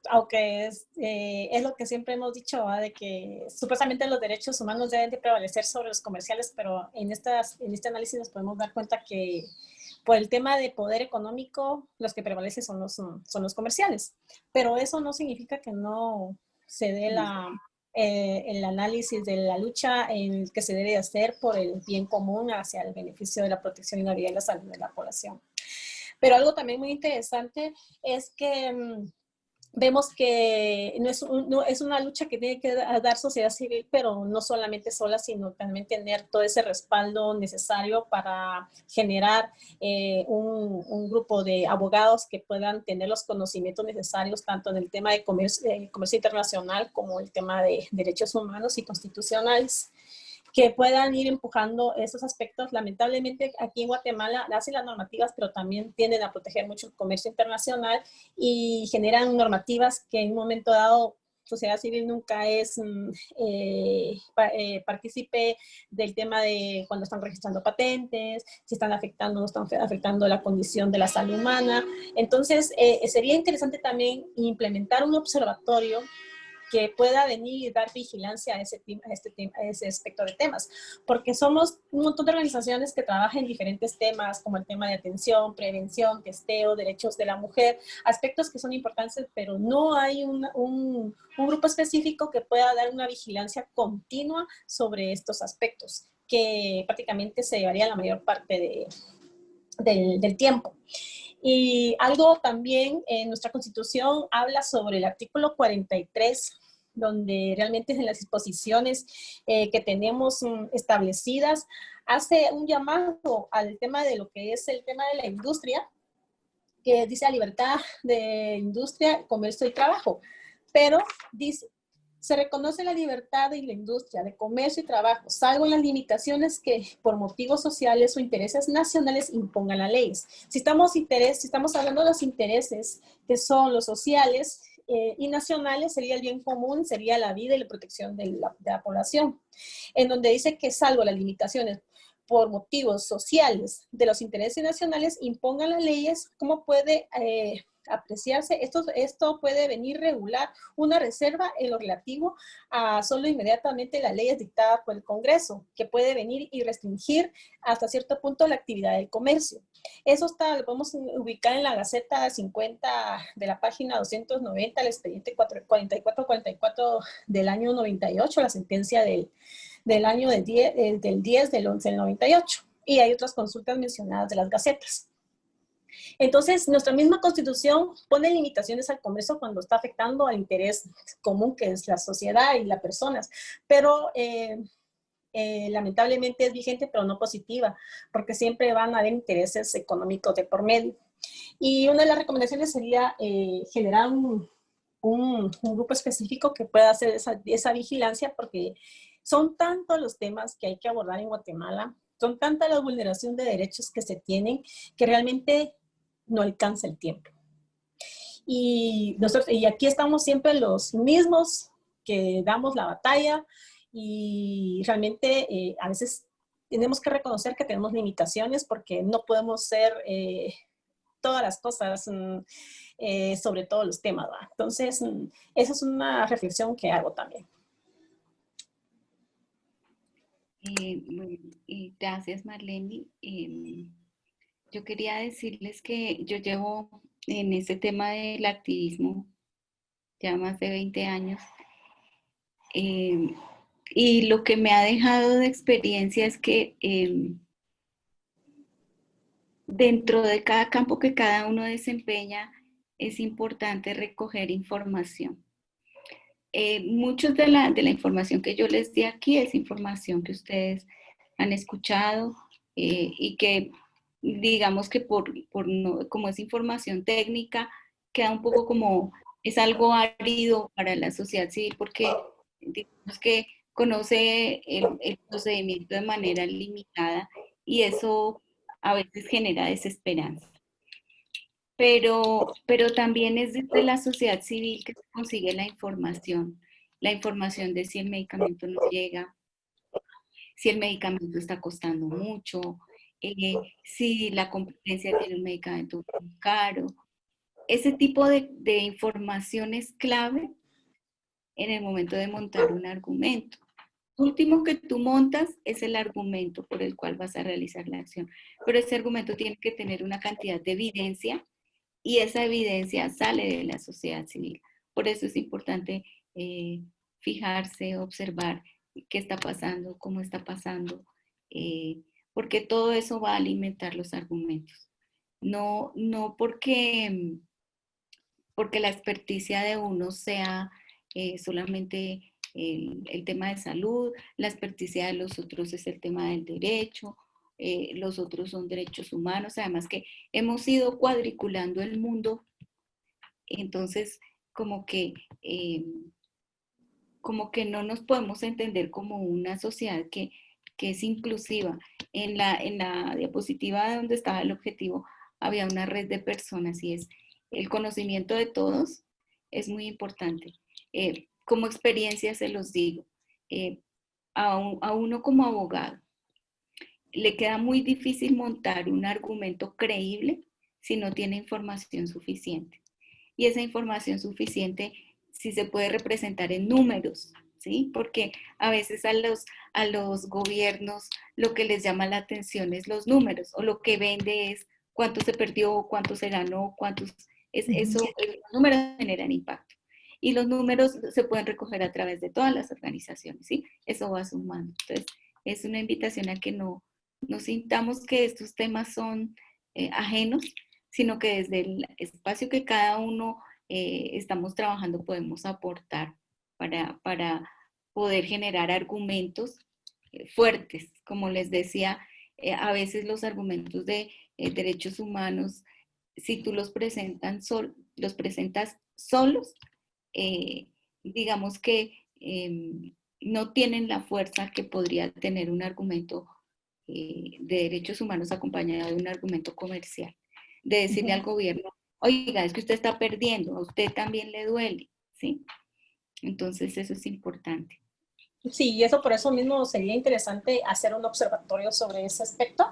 Aunque es lo que siempre hemos dicho, ¿va? De que supuestamente los derechos humanos deben de prevalecer sobre los comerciales, pero en este análisis nos podemos dar cuenta que por el tema de poder económico, los que prevalecen son los comerciales. Pero eso no significa que no se dé el análisis de la lucha en el que se debe hacer por el bien común hacia el beneficio de la protección y la vida y la salud de la población. Pero algo también muy interesante es que vemos que no es una lucha que tiene que dar sociedad civil, pero no solamente sola, sino también tener todo ese respaldo necesario para generar un grupo de abogados que puedan tener los conocimientos necesarios tanto en el tema de comercio internacional como el tema de derechos humanos y constitucionales, que puedan ir empujando esos aspectos. Lamentablemente aquí en Guatemala hacen las normativas, pero también tienden a proteger mucho el comercio internacional y generan normativas que en un momento dado sociedad civil nunca es partícipe del tema de cuando están registrando patentes, si están afectando o no están afectando la condición de la salud humana. Entonces, sería interesante también implementar un observatorio que pueda venir y dar vigilancia a ese aspecto de temas, porque somos un montón de organizaciones que trabajan en diferentes temas, como el tema de atención, prevención, testeo, derechos de la mujer, aspectos que son importantes, pero no hay un grupo específico que pueda dar una vigilancia continua sobre estos aspectos, que prácticamente se llevaría la mayor parte del tiempo. Y algo también en nuestra Constitución habla sobre el artículo 43, donde realmente en las disposiciones que tenemos establecidas, hace un llamado al tema de lo que es el tema de la industria, que dice la libertad de industria, comercio y trabajo, pero dice, se reconoce la libertad de la industria, de comercio y trabajo, salvo en las limitaciones que por motivos sociales o intereses nacionales impongan las leyes. Si estamos hablando de los intereses que son los sociales y nacionales, sería el bien común, sería la vida y la protección de la población, en donde dice que salvo las limitaciones por motivos sociales de los intereses nacionales impongan las leyes, ¿cómo puede apreciarse? Esto puede venir regular una reserva en lo relativo a solo inmediatamente las leyes dictadas por el Congreso, que puede venir y restringir hasta cierto punto la actividad del comercio. Eso lo podemos ubicar en la Gaceta 50 de la página 290, el expediente 4444 del año 98, la sentencia del año del 10 del 11 del 98. Y hay otras consultas mencionadas de las gacetas. Entonces, nuestra misma Constitución pone limitaciones al comercio cuando está afectando al interés común, que es la sociedad y las personas, pero lamentablemente es vigente, pero no positiva, porque siempre van a haber intereses económicos de por medio. Y una de las recomendaciones sería generar un grupo específico que pueda hacer esa vigilancia, porque son tantos los temas que hay que abordar en Guatemala, son tantas las vulneraciones de derechos que se tienen, que realmente no alcanza el tiempo. Y aquí estamos siempre los mismos que damos la batalla y realmente a veces tenemos que reconocer que tenemos limitaciones porque no podemos ser todas las cosas sobre todos los temas, ¿va? Entonces, esa es una reflexión que hago también. Gracias, Marlene. Yo quería decirles que yo llevo en este tema del activismo ya más de 20 años. Y lo que me ha dejado de experiencia es que dentro de cada campo que cada uno desempeña, es importante recoger información. Muchos de la información que yo les di aquí es información que ustedes han escuchado y que digamos que como es información técnica, queda un poco como, es algo árido para la sociedad civil porque digamos que conoce el procedimiento de manera limitada y eso a veces genera desesperanza. Pero también es desde la sociedad civil que se consigue la información de si el medicamento no llega, si el medicamento está costando mucho, si la competencia tiene un medicamento muy caro. Ese tipo de información es clave en el momento de montar un argumento. Lo último que tú montas es el argumento por el cual vas a realizar la acción, pero ese argumento tiene que tener una cantidad de evidencia y esa evidencia sale de la sociedad civil. Por eso es importante fijarse, observar qué está pasando, cómo está pasando, porque todo eso va a alimentar los argumentos. No porque la experticia de uno sea solamente el tema de salud, la experticia de los otros es el tema del derecho, los otros son derechos humanos, además que hemos ido cuadriculando el mundo, entonces como que no nos podemos entender como una sociedad que es inclusiva. En la diapositiva donde estaba el objetivo había una red de personas y es el conocimiento de todos es muy importante. Como experiencia se los digo, a uno como abogado le queda muy difícil montar un argumento creíble si no tiene información suficiente. Y esa información suficiente sí se puede representar en números, ¿sí? Porque a veces a los gobiernos lo que les llama la atención es los números, o lo que vende es cuánto se perdió, cuánto se ganó, los números generan impacto. Y los números se pueden recoger a través de todas las organizaciones, ¿sí? Eso va sumando. Entonces, es una invitación a que no sintamos que estos temas son ajenos, sino que desde el espacio que cada uno estamos trabajando podemos aportar para poder generar argumentos fuertes. Como les decía, a veces los argumentos de derechos humanos, si tú los presentas solos, digamos que no tienen la fuerza que podría tener un argumento de derechos humanos acompañado de un argumento comercial. De decirle al gobierno, oiga, es que usted está perdiendo, a usted también le duele, ¿sí? Entonces eso es importante. Sí, y eso por eso mismo sería interesante hacer un observatorio sobre ese aspecto,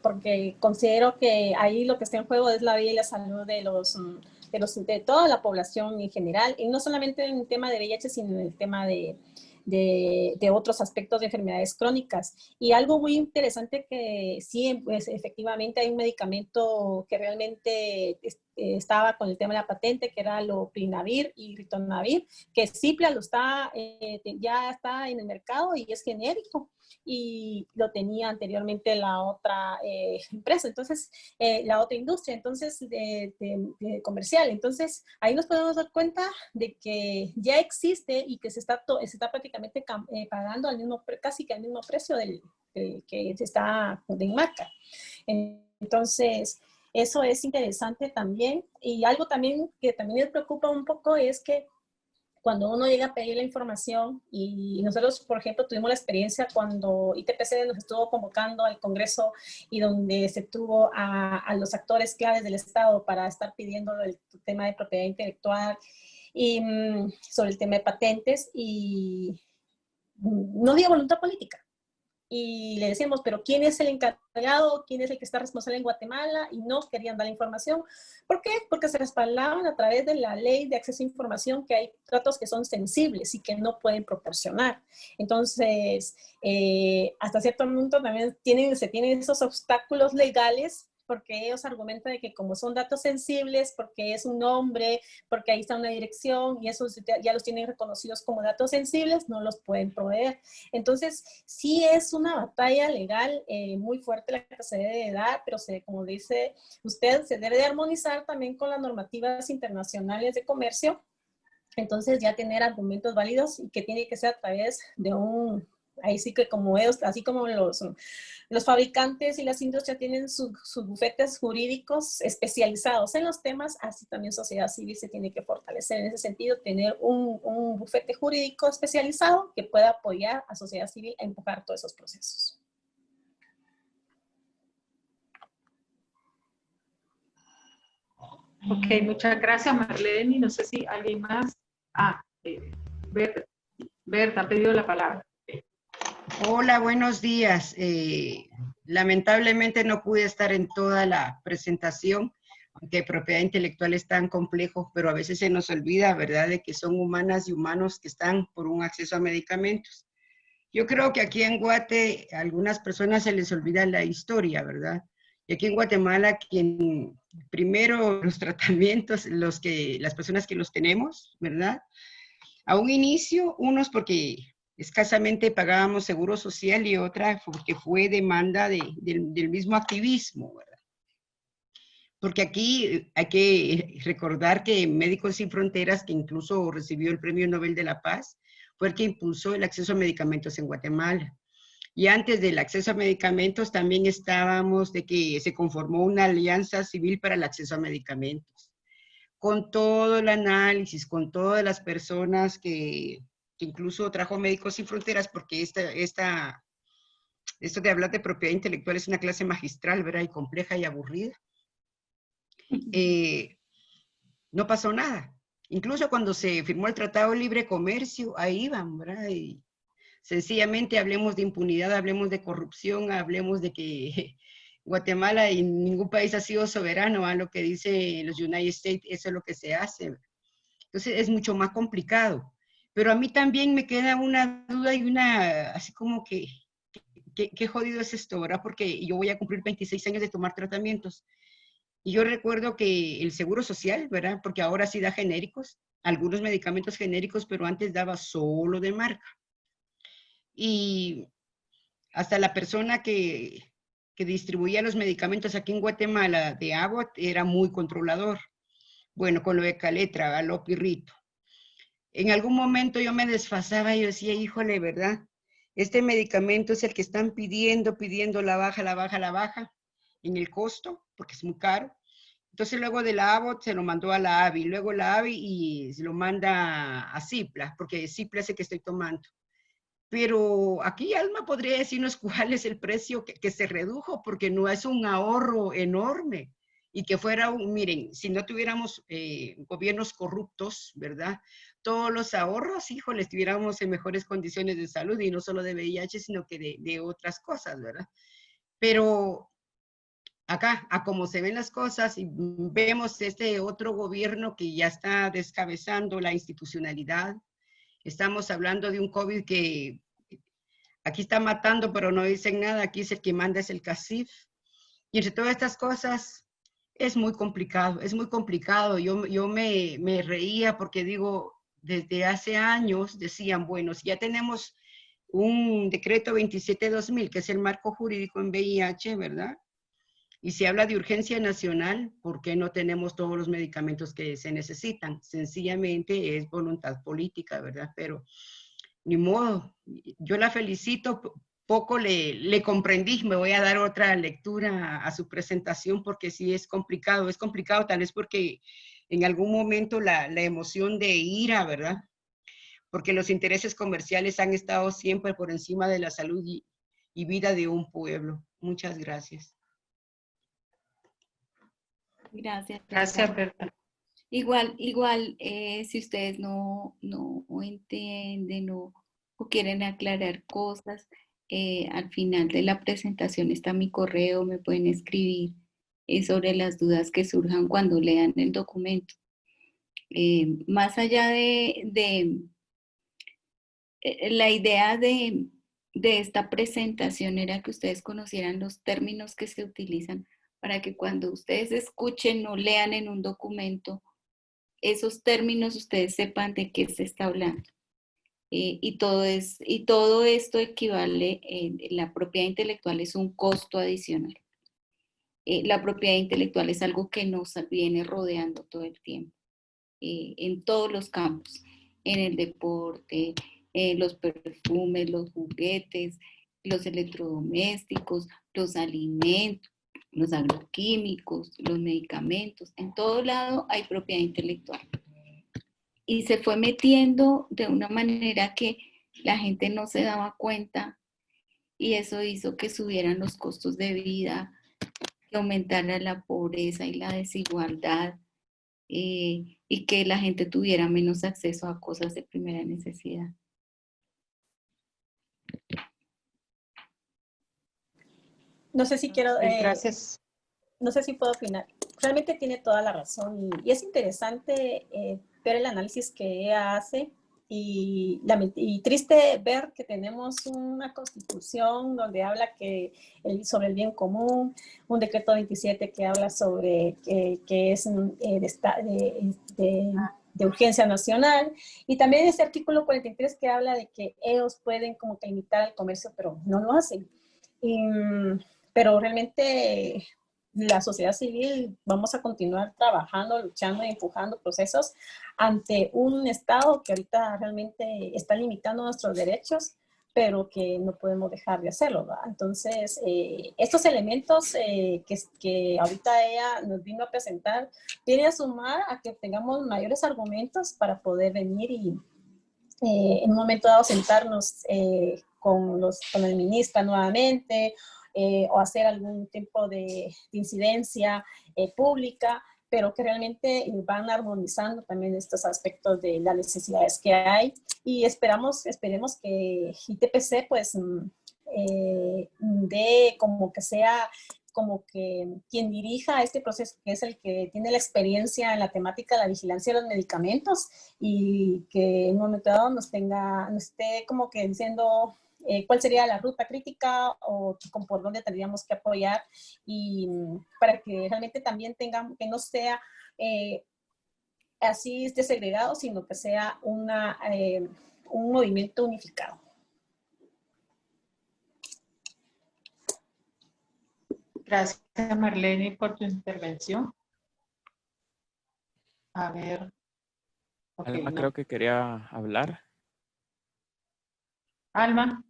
porque considero que ahí lo que está en juego es la vida y la salud de toda la población en general, y no solamente en el tema de VIH, sino en el tema de otros aspectos de enfermedades crónicas. Y algo muy interesante que sí, pues efectivamente hay un medicamento que realmente estaba con el tema de la patente, que era Lopinavir y Ritonavir, que Cipla ya está en el mercado y es genérico, y lo tenía anteriormente la otra empresa, entonces la otra industria, entonces de comercial. Entonces ahí nos podemos dar cuenta de que ya existe y que se está prácticamente pagando casi que al mismo precio del que se está de marca. Entonces eso es interesante también. Y algo también que también me preocupa un poco es que cuando uno llega a pedir la información, y nosotros, por ejemplo, tuvimos la experiencia cuando ITPC nos estuvo convocando al Congreso y donde se tuvo a los actores claves del Estado para estar pidiendo el tema de propiedad intelectual y sobre el tema de patentes, y no había voluntad política. Y le decíamos, pero ¿quién es el encargado? ¿Quién es el que está responsable en Guatemala? Y no querían dar información. ¿Por qué? Porque se respaldaban a través de la ley de acceso a información, que hay datos que son sensibles y que no pueden proporcionar. Entonces, hasta cierto punto también se tienen esos obstáculos legales, porque ellos argumentan de que como son datos sensibles, porque es un nombre, porque ahí está una dirección, y esos ya los tienen reconocidos como datos sensibles, no los pueden proveer. Entonces, sí es una batalla legal muy fuerte la que se debe de dar, pero como dice usted, se debe de armonizar también con las normativas internacionales de comercio. Entonces, ya tener argumentos válidos, y que tiene que ser a través de Ahí sí que como ellos, así como los fabricantes y las industrias tienen sus bufetes jurídicos especializados en los temas, así también sociedad civil se tiene que fortalecer en ese sentido, tener un bufete jurídico especializado que pueda apoyar a sociedad civil a empujar todos esos procesos. Ok, muchas gracias, Marlene. No sé si alguien más. Berta ha pedido la palabra. Hola, buenos días. Lamentablemente no pude estar en toda la presentación, aunque propiedad intelectual es tan complejo, pero a veces se nos olvida, ¿verdad?, de que son humanas y humanos que están por un acceso a medicamentos. Yo creo que aquí en Guate a algunas personas se les olvida la historia, ¿verdad? Y aquí en Guatemala, primero los tratamientos, las personas que los tenemos, ¿verdad? A un inicio, unos porque escasamente pagábamos seguro social y otra porque fue demanda del mismo activismo, ¿verdad? Porque aquí hay que recordar que Médicos Sin Fronteras, que incluso recibió el Premio Nobel de la Paz, fue el que impulsó el acceso a medicamentos en Guatemala. Y antes del acceso a medicamentos también estábamos de que se conformó una alianza civil para el acceso a medicamentos. Con todo el análisis, con todas las personas que incluso trajo Médicos Sin Fronteras, porque esto de hablar de propiedad intelectual es una clase magistral, ¿verdad? Y compleja y aburrida. No pasó nada. Incluso cuando se firmó el Tratado de Libre Comercio, ahí iban, ¿verdad? Y sencillamente hablemos de impunidad, hablemos de corrupción, hablemos de que Guatemala y ningún país ha sido soberano a lo que dice los United States, eso es lo que se hace. Entonces es mucho más complicado. Pero a mí también me queda una duda y así como que, qué jodido es esto, ¿verdad? Porque yo voy a cumplir 26 años de tomar tratamientos. Y yo recuerdo que el Seguro Social, ¿verdad? Porque ahora sí da genéricos, algunos medicamentos genéricos, pero antes daba solo de marca. Y hasta la persona que distribuía los medicamentos aquí en Guatemala de Abbott era muy controlador. Bueno, con lo de Caletra, Galopirrito. En algún momento yo me desfasaba y yo decía, híjole, ¿verdad? Este medicamento es el que están pidiendo la baja en el costo, porque es muy caro. Entonces luego de la Abbott se lo mandó a la AVI, luego la AVI y se lo manda a Cipla, porque Cipla es el que estoy tomando. Pero aquí Alma podría decirnos cuál es el precio que se redujo, porque no es un ahorro enorme. Y que fuera miren, si no tuviéramos gobiernos corruptos, ¿verdad? Todos los ahorros, híjole, estuviéramos en mejores condiciones de salud, y no solo de VIH, sino que de otras cosas, ¿verdad? Pero acá, a como se ven las cosas, y vemos este otro gobierno que ya está descabezando la institucionalidad. Estamos hablando de un COVID que aquí está matando, pero no dicen nada. Aquí es el que manda, es el CACIF. Y entre todas estas cosas, es muy complicado, es muy complicado. Yo me reía porque digo, desde hace años decían, bueno, si ya tenemos un decreto 27/2000, que es el marco jurídico en VIH, ¿verdad? Y se habla de urgencia nacional, ¿por qué no tenemos todos los medicamentos que se necesitan? Sencillamente es voluntad política, ¿verdad? Pero ni modo, yo la felicito, poco le comprendí, me voy a dar otra lectura a su presentación porque sí es complicado tal vez porque en algún momento la emoción de ira, ¿verdad? Porque los intereses comerciales han estado siempre por encima de la salud y vida de un pueblo. Muchas gracias. Gracias. Gracias, Berta. Igual, si ustedes no entienden o quieren aclarar cosas, al final de la presentación está mi correo, me pueden escribir sobre las dudas que surjan cuando lean el documento. Más allá de la idea de esta presentación era que ustedes conocieran los términos que se utilizan para que cuando ustedes escuchen o lean en un documento, esos términos ustedes sepan de qué se está hablando. Y todo esto equivale, la propiedad intelectual es un costo adicional. La propiedad intelectual es algo que nos viene rodeando todo el tiempo, en todos los campos, en el deporte, los perfumes, los juguetes, los electrodomésticos, los alimentos, los agroquímicos, los medicamentos. En todo lado hay propiedad intelectual. Y se fue metiendo de una manera que la gente no se daba cuenta, y eso hizo que subieran los costos de vida, que aumentara la pobreza y la desigualdad, y que la gente tuviera menos acceso a cosas de primera necesidad. No sé si quiero... Gracias. No sé si puedo opinar. Realmente tiene toda la razón y es interesante ver el análisis que ella hace y triste ver que tenemos una constitución donde habla sobre el bien común, un decreto 27 que habla sobre que es de urgencia nacional, y también ese artículo 43 que habla de que ellos pueden como que limitar el comercio, pero no lo hacen. Pero realmente la sociedad civil vamos a continuar trabajando, luchando y empujando procesos ante un Estado que ahorita realmente está limitando nuestros derechos, pero que no podemos dejar de hacerlo, ¿verdad? Entonces, estos elementos que ahorita ella nos vino a presentar, viene a sumar a que tengamos mayores argumentos para poder venir y en un momento dado sentarnos con el ministro nuevamente, o hacer algún tipo de incidencia pública, pero que realmente van armonizando también estos aspectos de las necesidades que hay, y esperemos que ITPC pues dé como que sea como que quien dirija este proceso, que es el que tiene la experiencia en la temática de la vigilancia de los medicamentos, y que en un momento dado nos esté como que diciendo cuál sería la ruta crítica o por dónde tendríamos que apoyar, y para que realmente también tengamos, que no sea así desegregado, sino que sea un movimiento unificado. Gracias, Marlene, por tu intervención. A ver. Okay, Alma, creo que quería hablar. Alma.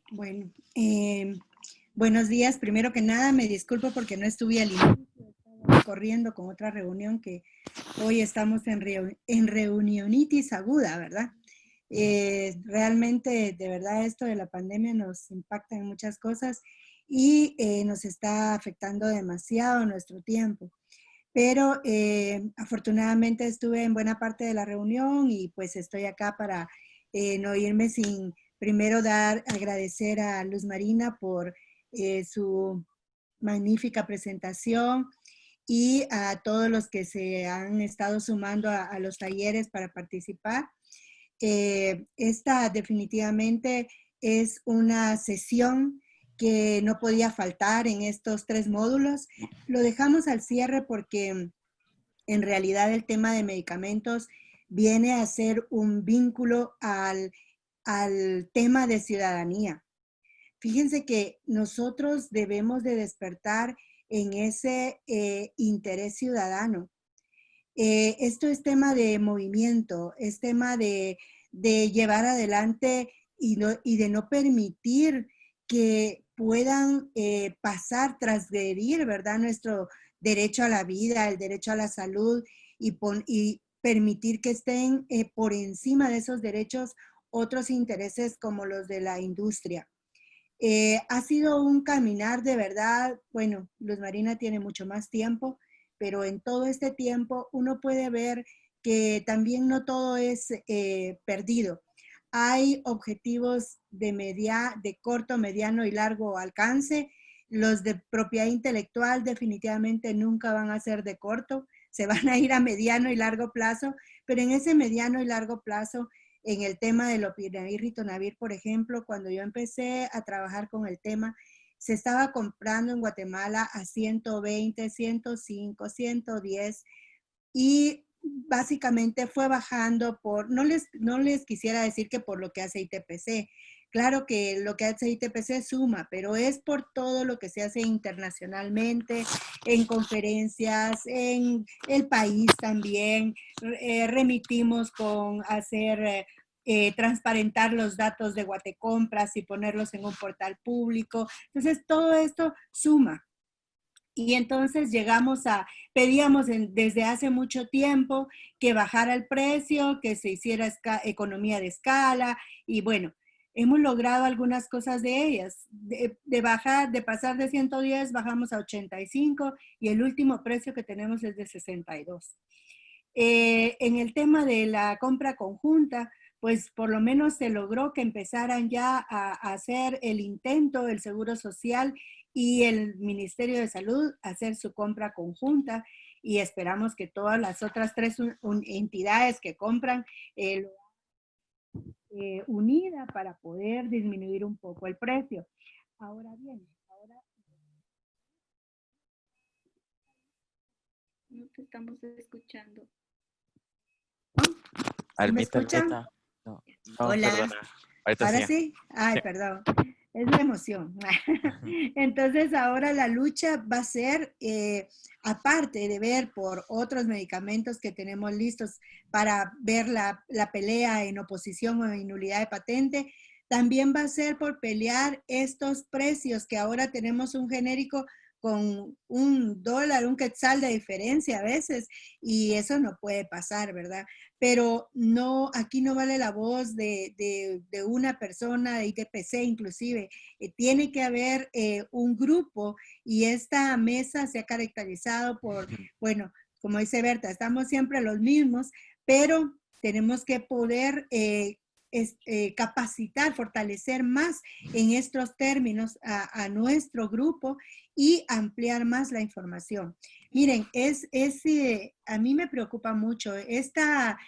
Bueno, buenos días. Primero que nada, me disculpo porque no estuve al inicio, estaba corriendo con otra reunión, que hoy estamos en reunionitis aguda, ¿verdad? Realmente, de verdad, esto de la pandemia nos impacta en muchas cosas y nos está afectando demasiado nuestro tiempo. Pero afortunadamente estuve en buena parte de la reunión y pues estoy acá para no irme sin primero agradecer a Luz Marina por su magnífica presentación, y a todos los que se han estado sumando a los talleres para participar. Esta definitivamente es una sesión que no podía faltar en estos 3 módulos. Lo dejamos al cierre porque en realidad el tema de medicamentos viene a ser un vínculo al tema de ciudadanía. Fíjense que nosotros debemos de despertar en ese interés ciudadano. Esto es tema de movimiento, es tema de llevar adelante y de no permitir que puedan pasar, transgredir, ¿verdad?, nuestro derecho a la vida, el derecho a la salud, y permitir que estén por encima de esos derechos otros intereses como los de la industria. Ha sido un caminar de verdad. Bueno, Luz Marina tiene mucho más tiempo, pero en todo este tiempo uno puede ver que también no todo es perdido. Hay objetivos de corto, mediano y largo alcance. Los de propiedad intelectual definitivamente nunca van a ser de corto, se van a ir a mediano y largo plazo, pero en ese mediano y largo plazo, en el tema del lopinavir, ritonavir, por ejemplo, cuando yo empecé a trabajar con el tema, se estaba comprando en Guatemala a 120, 105, 110, y básicamente fue bajando no les quisiera decir que por lo que hace ITPC, Claro que lo que hace ITPC suma, pero es por todo lo que se hace internacionalmente, en conferencias, en el país también. Remitimos con hacer, transparentar los datos de Guatecompras y ponerlos en un portal público. Entonces, todo esto suma. Y entonces pedíamos desde hace mucho tiempo que bajara el precio, que se hiciera economía de escala, y bueno, hemos logrado algunas cosas de ellas. De pasar de 110, bajamos a 85, y el último precio que tenemos es de 62. En el tema de la compra conjunta, pues por lo menos se logró que empezaran ya a hacer el intento, el Seguro Social y el Ministerio de Salud, a hacer su compra conjunta, y esperamos que todas las otras 3 entidades que compran lo unida para poder disminuir un poco el precio. Ahora bien, No te estamos escuchando. ¿Me escuchan? Almita. No, Hola. perdona. Ahorita ¿Ahora sí. sí? Ay, Sí. perdón. Es la emoción. Entonces, ahora la lucha va a ser, aparte de ver por otros medicamentos que tenemos listos para ver la pelea en oposición o en nulidad de patente, también va a ser por pelear estos precios que ahora tenemos un genérico con $1, un quetzal de diferencia a veces, y eso no puede pasar, ¿verdad? Pero no, aquí no vale la voz de una persona, de ITPC inclusive. Tiene que haber un grupo, y esta mesa se ha caracterizado por, bueno, como dice Berta, estamos siempre los mismos, pero tenemos que poder capacitar, fortalecer más en estos términos a nuestro grupo y ampliar más la información. Miren, a mí me preocupa mucho. Esta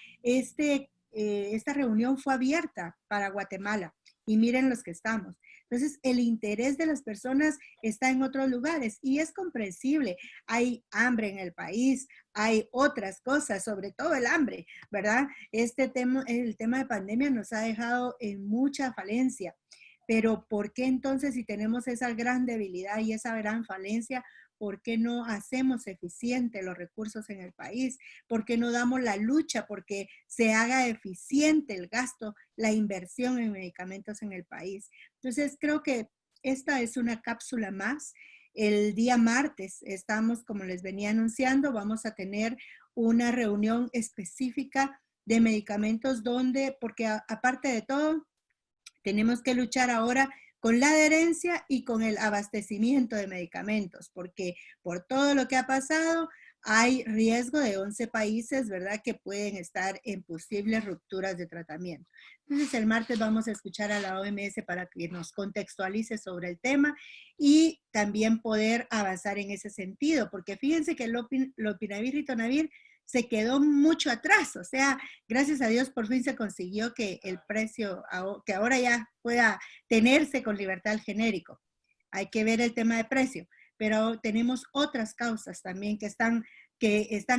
reunión fue abierta para Guatemala, y miren los que estamos. Entonces, el interés de las personas está en otros lugares, y es comprensible. Hay hambre en el país, hay otras cosas, sobre todo el hambre, ¿verdad? El tema de pandemia nos ha dejado en mucha falencia. Pero ¿por qué entonces, si tenemos esa gran debilidad y esa gran falencia, por qué no hacemos eficiente los recursos en el país? ¿Por qué no damos la lucha porque se haga eficiente el gasto, la inversión en medicamentos en el país? Entonces, creo que esta es una cápsula más. El día martes estamos, como les venía anunciando, vamos a tener una reunión específica de medicamentos porque aparte de todo, tenemos que luchar ahora con la adherencia y con el abastecimiento de medicamentos, porque por todo lo que ha pasado, hay riesgo de 11 países, ¿verdad?, que pueden estar en posibles rupturas de tratamiento. Entonces, el martes vamos a escuchar a la OMS para que nos contextualice sobre el tema y también poder avanzar en ese sentido, porque fíjense que el lopinavir y ritonavir se quedó mucho atrás. O sea, gracias a Dios por fin se consiguió que el precio, que ahora ya pueda tenerse con libertad el genérico. Hay que ver el tema de precio, pero tenemos otras causas también que están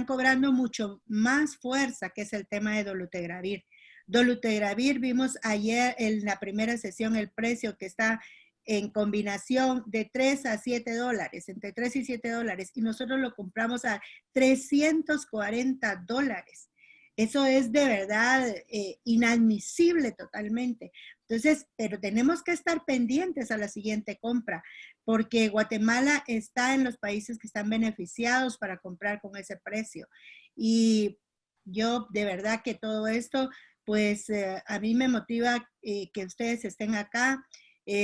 cobrando mucho más fuerza, que es el tema de dolutegravir. Dolutegravir, vimos ayer en la primera sesión el precio que está en combinación de $3 a $7, entre $3 y $7, y nosotros lo compramos a $340. Eso es de verdad inadmisible totalmente. Entonces, pero tenemos que estar pendientes a la siguiente compra, porque Guatemala está en los países que están beneficiados para comprar con ese precio. Y yo de verdad que todo esto, pues a mí me motiva que ustedes estén acá,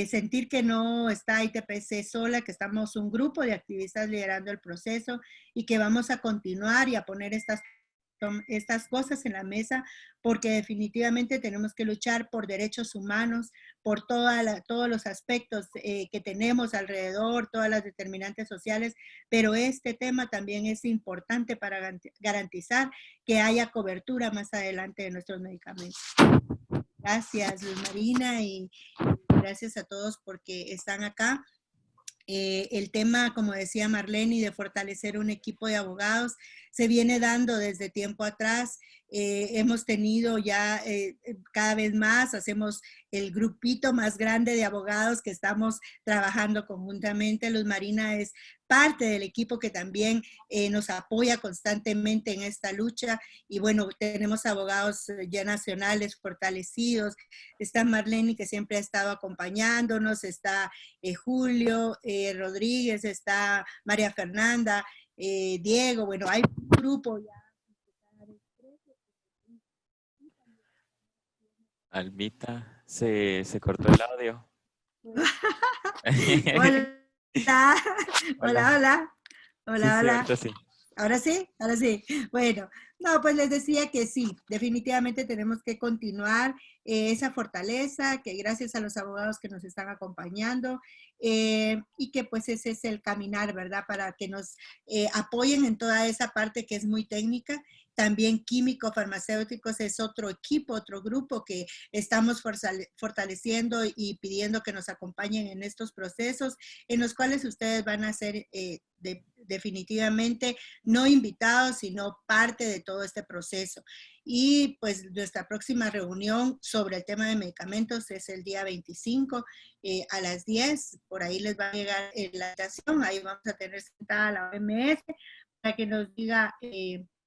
sentir que no está ITPC sola, que estamos un grupo de activistas liderando el proceso y que vamos a continuar y a poner estas cosas en la mesa, porque definitivamente tenemos que luchar por derechos humanos, por todos los aspectos que tenemos alrededor, todas las determinantes sociales, pero este tema también es importante para garantizar que haya cobertura más adelante de nuestros medicamentos. Gracias, Luz Marina, y gracias a todos porque están acá. El tema, como decía Marlene, de fortalecer un equipo de abogados se viene dando desde tiempo atrás. hemos tenido ya cada vez más, hacemos el grupito más grande de abogados que estamos trabajando conjuntamente. Luz Marina es parte del equipo que también nos apoya constantemente en esta lucha. Y bueno, tenemos abogados ya nacionales fortalecidos. Está Marlene, que siempre ha estado acompañándonos, está Julio Rodríguez, está María Fernanda, Diego. Bueno, hay un grupo ya. Almita, se cortó el audio. Hola. Hola. Sí, ahorita sí. Ahora sí, ahora sí. Bueno, no, pues les decía que sí, definitivamente tenemos que continuar esa fortaleza, que gracias a los abogados que nos están acompañando y que pues ese es el caminar, ¿verdad? Para que nos apoyen en toda esa parte que es muy técnica. También químico farmacéuticos es otro equipo, otro grupo que estamos fortaleciendo y pidiendo que nos acompañen en estos procesos, en los cuales ustedes van a ser definitivamente no invitados, sino parte de todo este proceso. Y pues nuestra próxima reunión sobre el tema de medicamentos es el día 25 a las 10. Por ahí les va a llegar la invitación. Ahí vamos a tener sentada la OMS para que nos diga,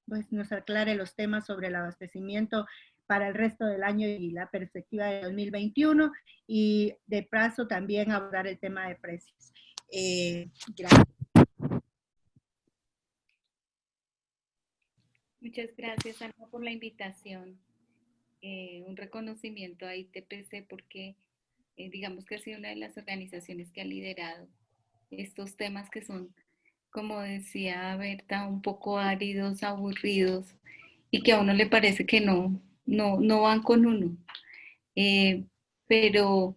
pues nos aclare los temas sobre el abastecimiento para el resto del año y la perspectiva de 2021. Y de paso también abordar el tema de precios. Gracias. Muchas gracias, Ana, por la invitación. Un reconocimiento a ITPC porque digamos que ha sido una de las organizaciones que ha liderado estos temas que son, como decía Berta, un poco áridos, aburridos y que a uno le parece que no van con uno. Pero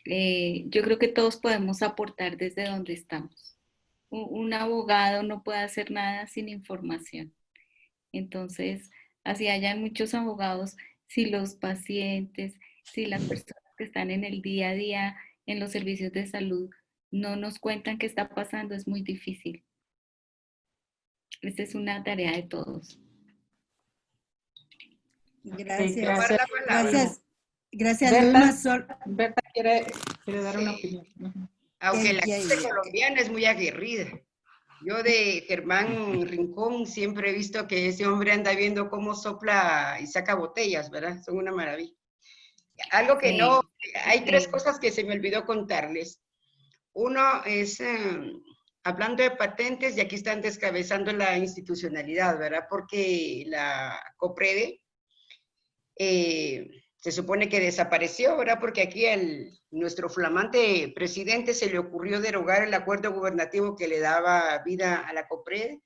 yo creo que todos podemos aportar desde donde estamos. Un abogado no puede hacer nada sin información. Entonces, así hayan muchos abogados, si los pacientes, si las personas que están en el día a día en los servicios de salud no nos cuentan qué está pasando, es muy difícil. Esta es una tarea de todos. Gracias. Gracias, Berta quiere dar una opinión. Aunque la gente colombiana es muy aguerrida. Yo de Germán Rincón siempre he visto que ese hombre anda viendo cómo sopla y saca botellas, ¿verdad? Son una maravilla. Algo que no, hay tres cosas que se me olvidó contarles. Uno es, hablando de patentes, y aquí están descabezando la institucionalidad, ¿verdad? Porque la COPREDE se supone que desapareció, ¿verdad? Porque aquí nuestro flamante presidente se le ocurrió derogar el acuerdo gubernativo que le daba vida a la COPREDE.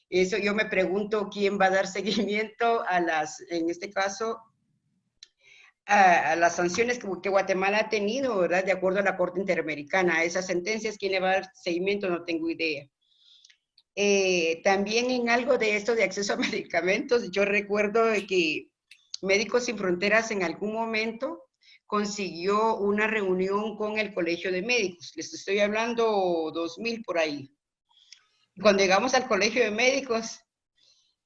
Eso yo me pregunto quién va a dar seguimiento a en este caso, a las sanciones que Guatemala ha tenido, ¿verdad? De acuerdo a la Corte Interamericana. A esas sentencias, ¿quién le va a dar seguimiento? No tengo idea. También en algo de esto de acceso a medicamentos, yo recuerdo que Médicos Sin Fronteras en algún momento consiguió una reunión con el Colegio de Médicos. Les estoy hablando 2000 por ahí. Cuando llegamos al Colegio de Médicos,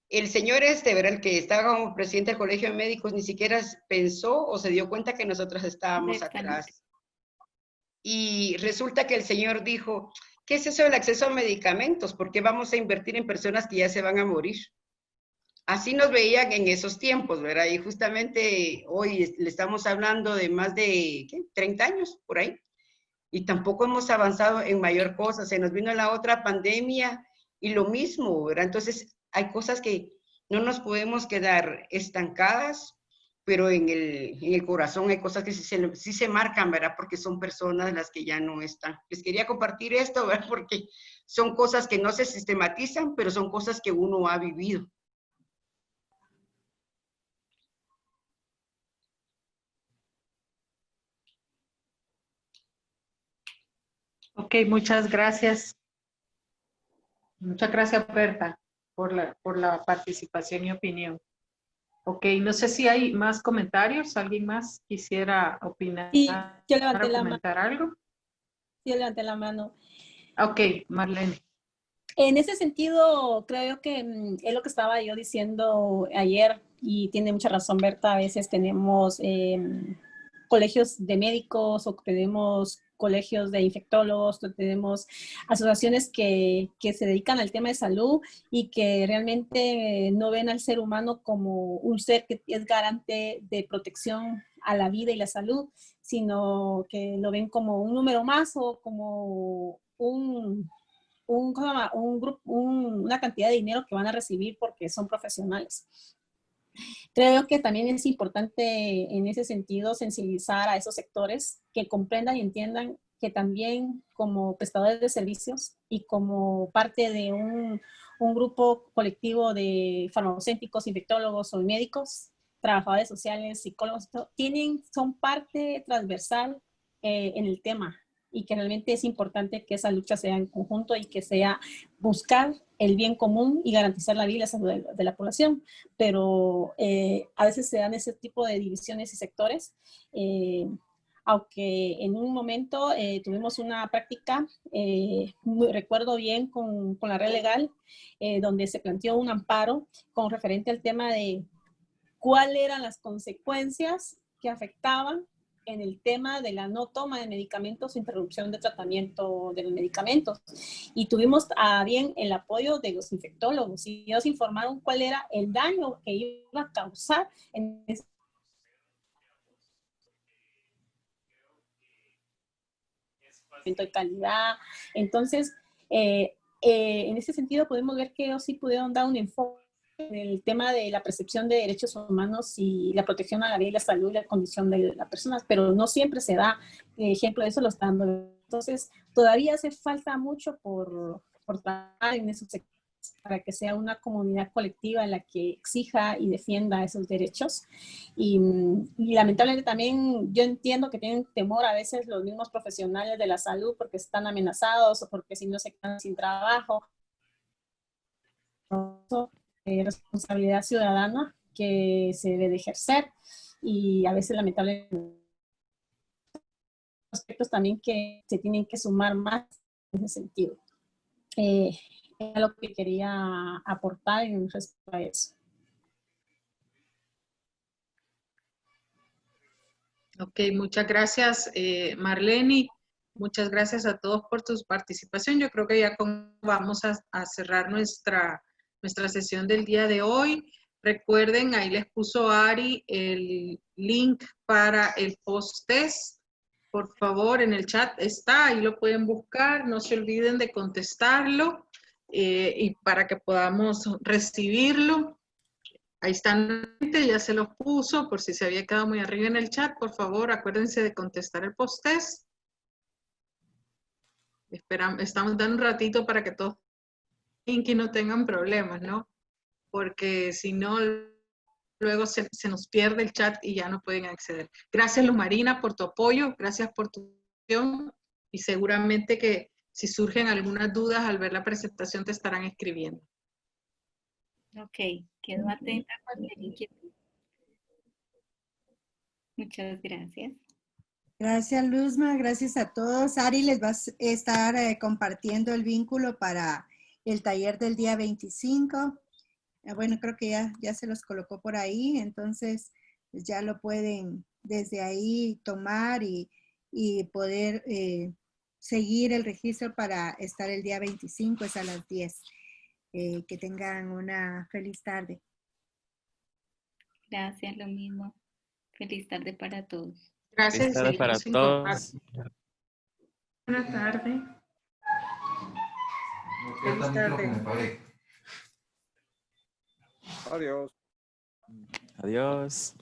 el señor ¿verdad? El que estaba como presidente del Colegio de Médicos, ni siquiera pensó o se dio cuenta que nosotros estábamos atrás. Y resulta que el señor dijo, ¿qué es eso del acceso a medicamentos? ¿Por qué vamos a invertir en personas que ya se van a morir? Así nos veían en esos tiempos, ¿verdad? Y justamente hoy le estamos hablando de más de 30 años por ahí. Y tampoco hemos avanzado en mayor cosa. Se nos vino la otra pandemia y lo mismo, ¿verdad? Entonces hay cosas que no nos podemos quedar estancadas, pero en el corazón hay cosas que sí se marcan, ¿verdad? Porque son personas las que ya no están. Les quería compartir esto, ¿verdad? Porque son cosas que no se sistematizan, pero son cosas que uno ha vivido. Ok, muchas gracias. Muchas gracias, Berta, por la participación y opinión. Ok, no sé si hay más comentarios. ¿Alguien más quisiera opinar? Sí, yo levanté la comentar mano. algo? Sí, levanté la mano. Ok, Marlene. En ese sentido, creo que es lo que estaba yo diciendo ayer y tiene mucha razón Berta, a veces tenemos colegios de médicos o tenemos colegios de infectólogos, o tenemos asociaciones que se dedican al tema de salud y que realmente no ven al ser humano como un ser que es garante de protección a la vida y la salud, sino que lo ven como un número más o como una cantidad de dinero que van a recibir porque son profesionales. Creo que también es importante en ese sentido sensibilizar a esos sectores que comprendan y entiendan que también como prestadores de servicios y como parte de un grupo colectivo de farmacéuticos, infectólogos o médicos, trabajadores sociales, psicólogos, son parte transversal en el tema y que realmente es importante que esa lucha sea en conjunto y que sea buscar el bien común y garantizar la vida y la salud de la población. Pero a veces se dan ese tipo de divisiones y sectores. Aunque en un momento tuvimos una práctica, recuerdo bien, con la red legal, donde se planteó un amparo con referente al tema de cuáles eran las consecuencias que afectaban en el tema de la no toma de medicamentos, interrupción de tratamiento de los medicamentos. Y tuvimos a bien el apoyo de los infectólogos y ellos informaron cuál era el daño que iba a causar en ese de calidad. Entonces, en ese sentido podemos ver que ellos sí pudieron dar un enfoque en el tema de la percepción de derechos humanos y la protección a la vida y la salud y la condición de las personas, pero no siempre se da ejemplo de eso, lo están dando. Entonces, todavía hace falta mucho por trabajar en esos sectores para que sea una comunidad colectiva en la que exija y defienda esos derechos. Y lamentablemente también yo entiendo que tienen temor a veces los mismos profesionales de la salud porque están amenazados o porque si no se quedan sin trabajo. Responsabilidad ciudadana que se debe de ejercer y a veces lamentablemente aspectos también que se tienen que sumar más en ese sentido. Era lo que quería aportar en respecto a eso. Ok, muchas gracias, Marlene. Muchas gracias a todos por tu participación. Yo creo que ya vamos a cerrar nuestra sesión del día de hoy. Recuerden, ahí les puso Ari el link para el post-test. Por favor, en el chat está, ahí lo pueden buscar. No se olviden de contestarlo y para que podamos recibirlo. Ahí están, ya se los puso, por si se había quedado muy arriba en el chat, por favor, acuérdense de contestar el post-test. Estamos dando un ratito para que todos y no tengan problemas, ¿no? Porque si no, luego se nos pierde el chat y ya no pueden acceder. Gracias, Luz Marina, por tu apoyo, gracias por tu atención y seguramente que si surgen algunas dudas al ver la presentación te estarán escribiendo. Ok, quedo atenta a cualquier inquietud. Muchas gracias. Gracias, Luzma. Gracias a todos. Ari les va a estar compartiendo el vínculo para el taller del día 25. Bueno, creo que ya se los colocó por ahí, entonces pues ya lo pueden desde ahí tomar y poder seguir el registro para estar el día 25, es a las 10. Que tengan una feliz tarde. Gracias, lo mismo. Feliz tarde para todos. Gracias. Feliz tarde para todos. Buenas tardes. Feliz tarde. Adiós. Adiós.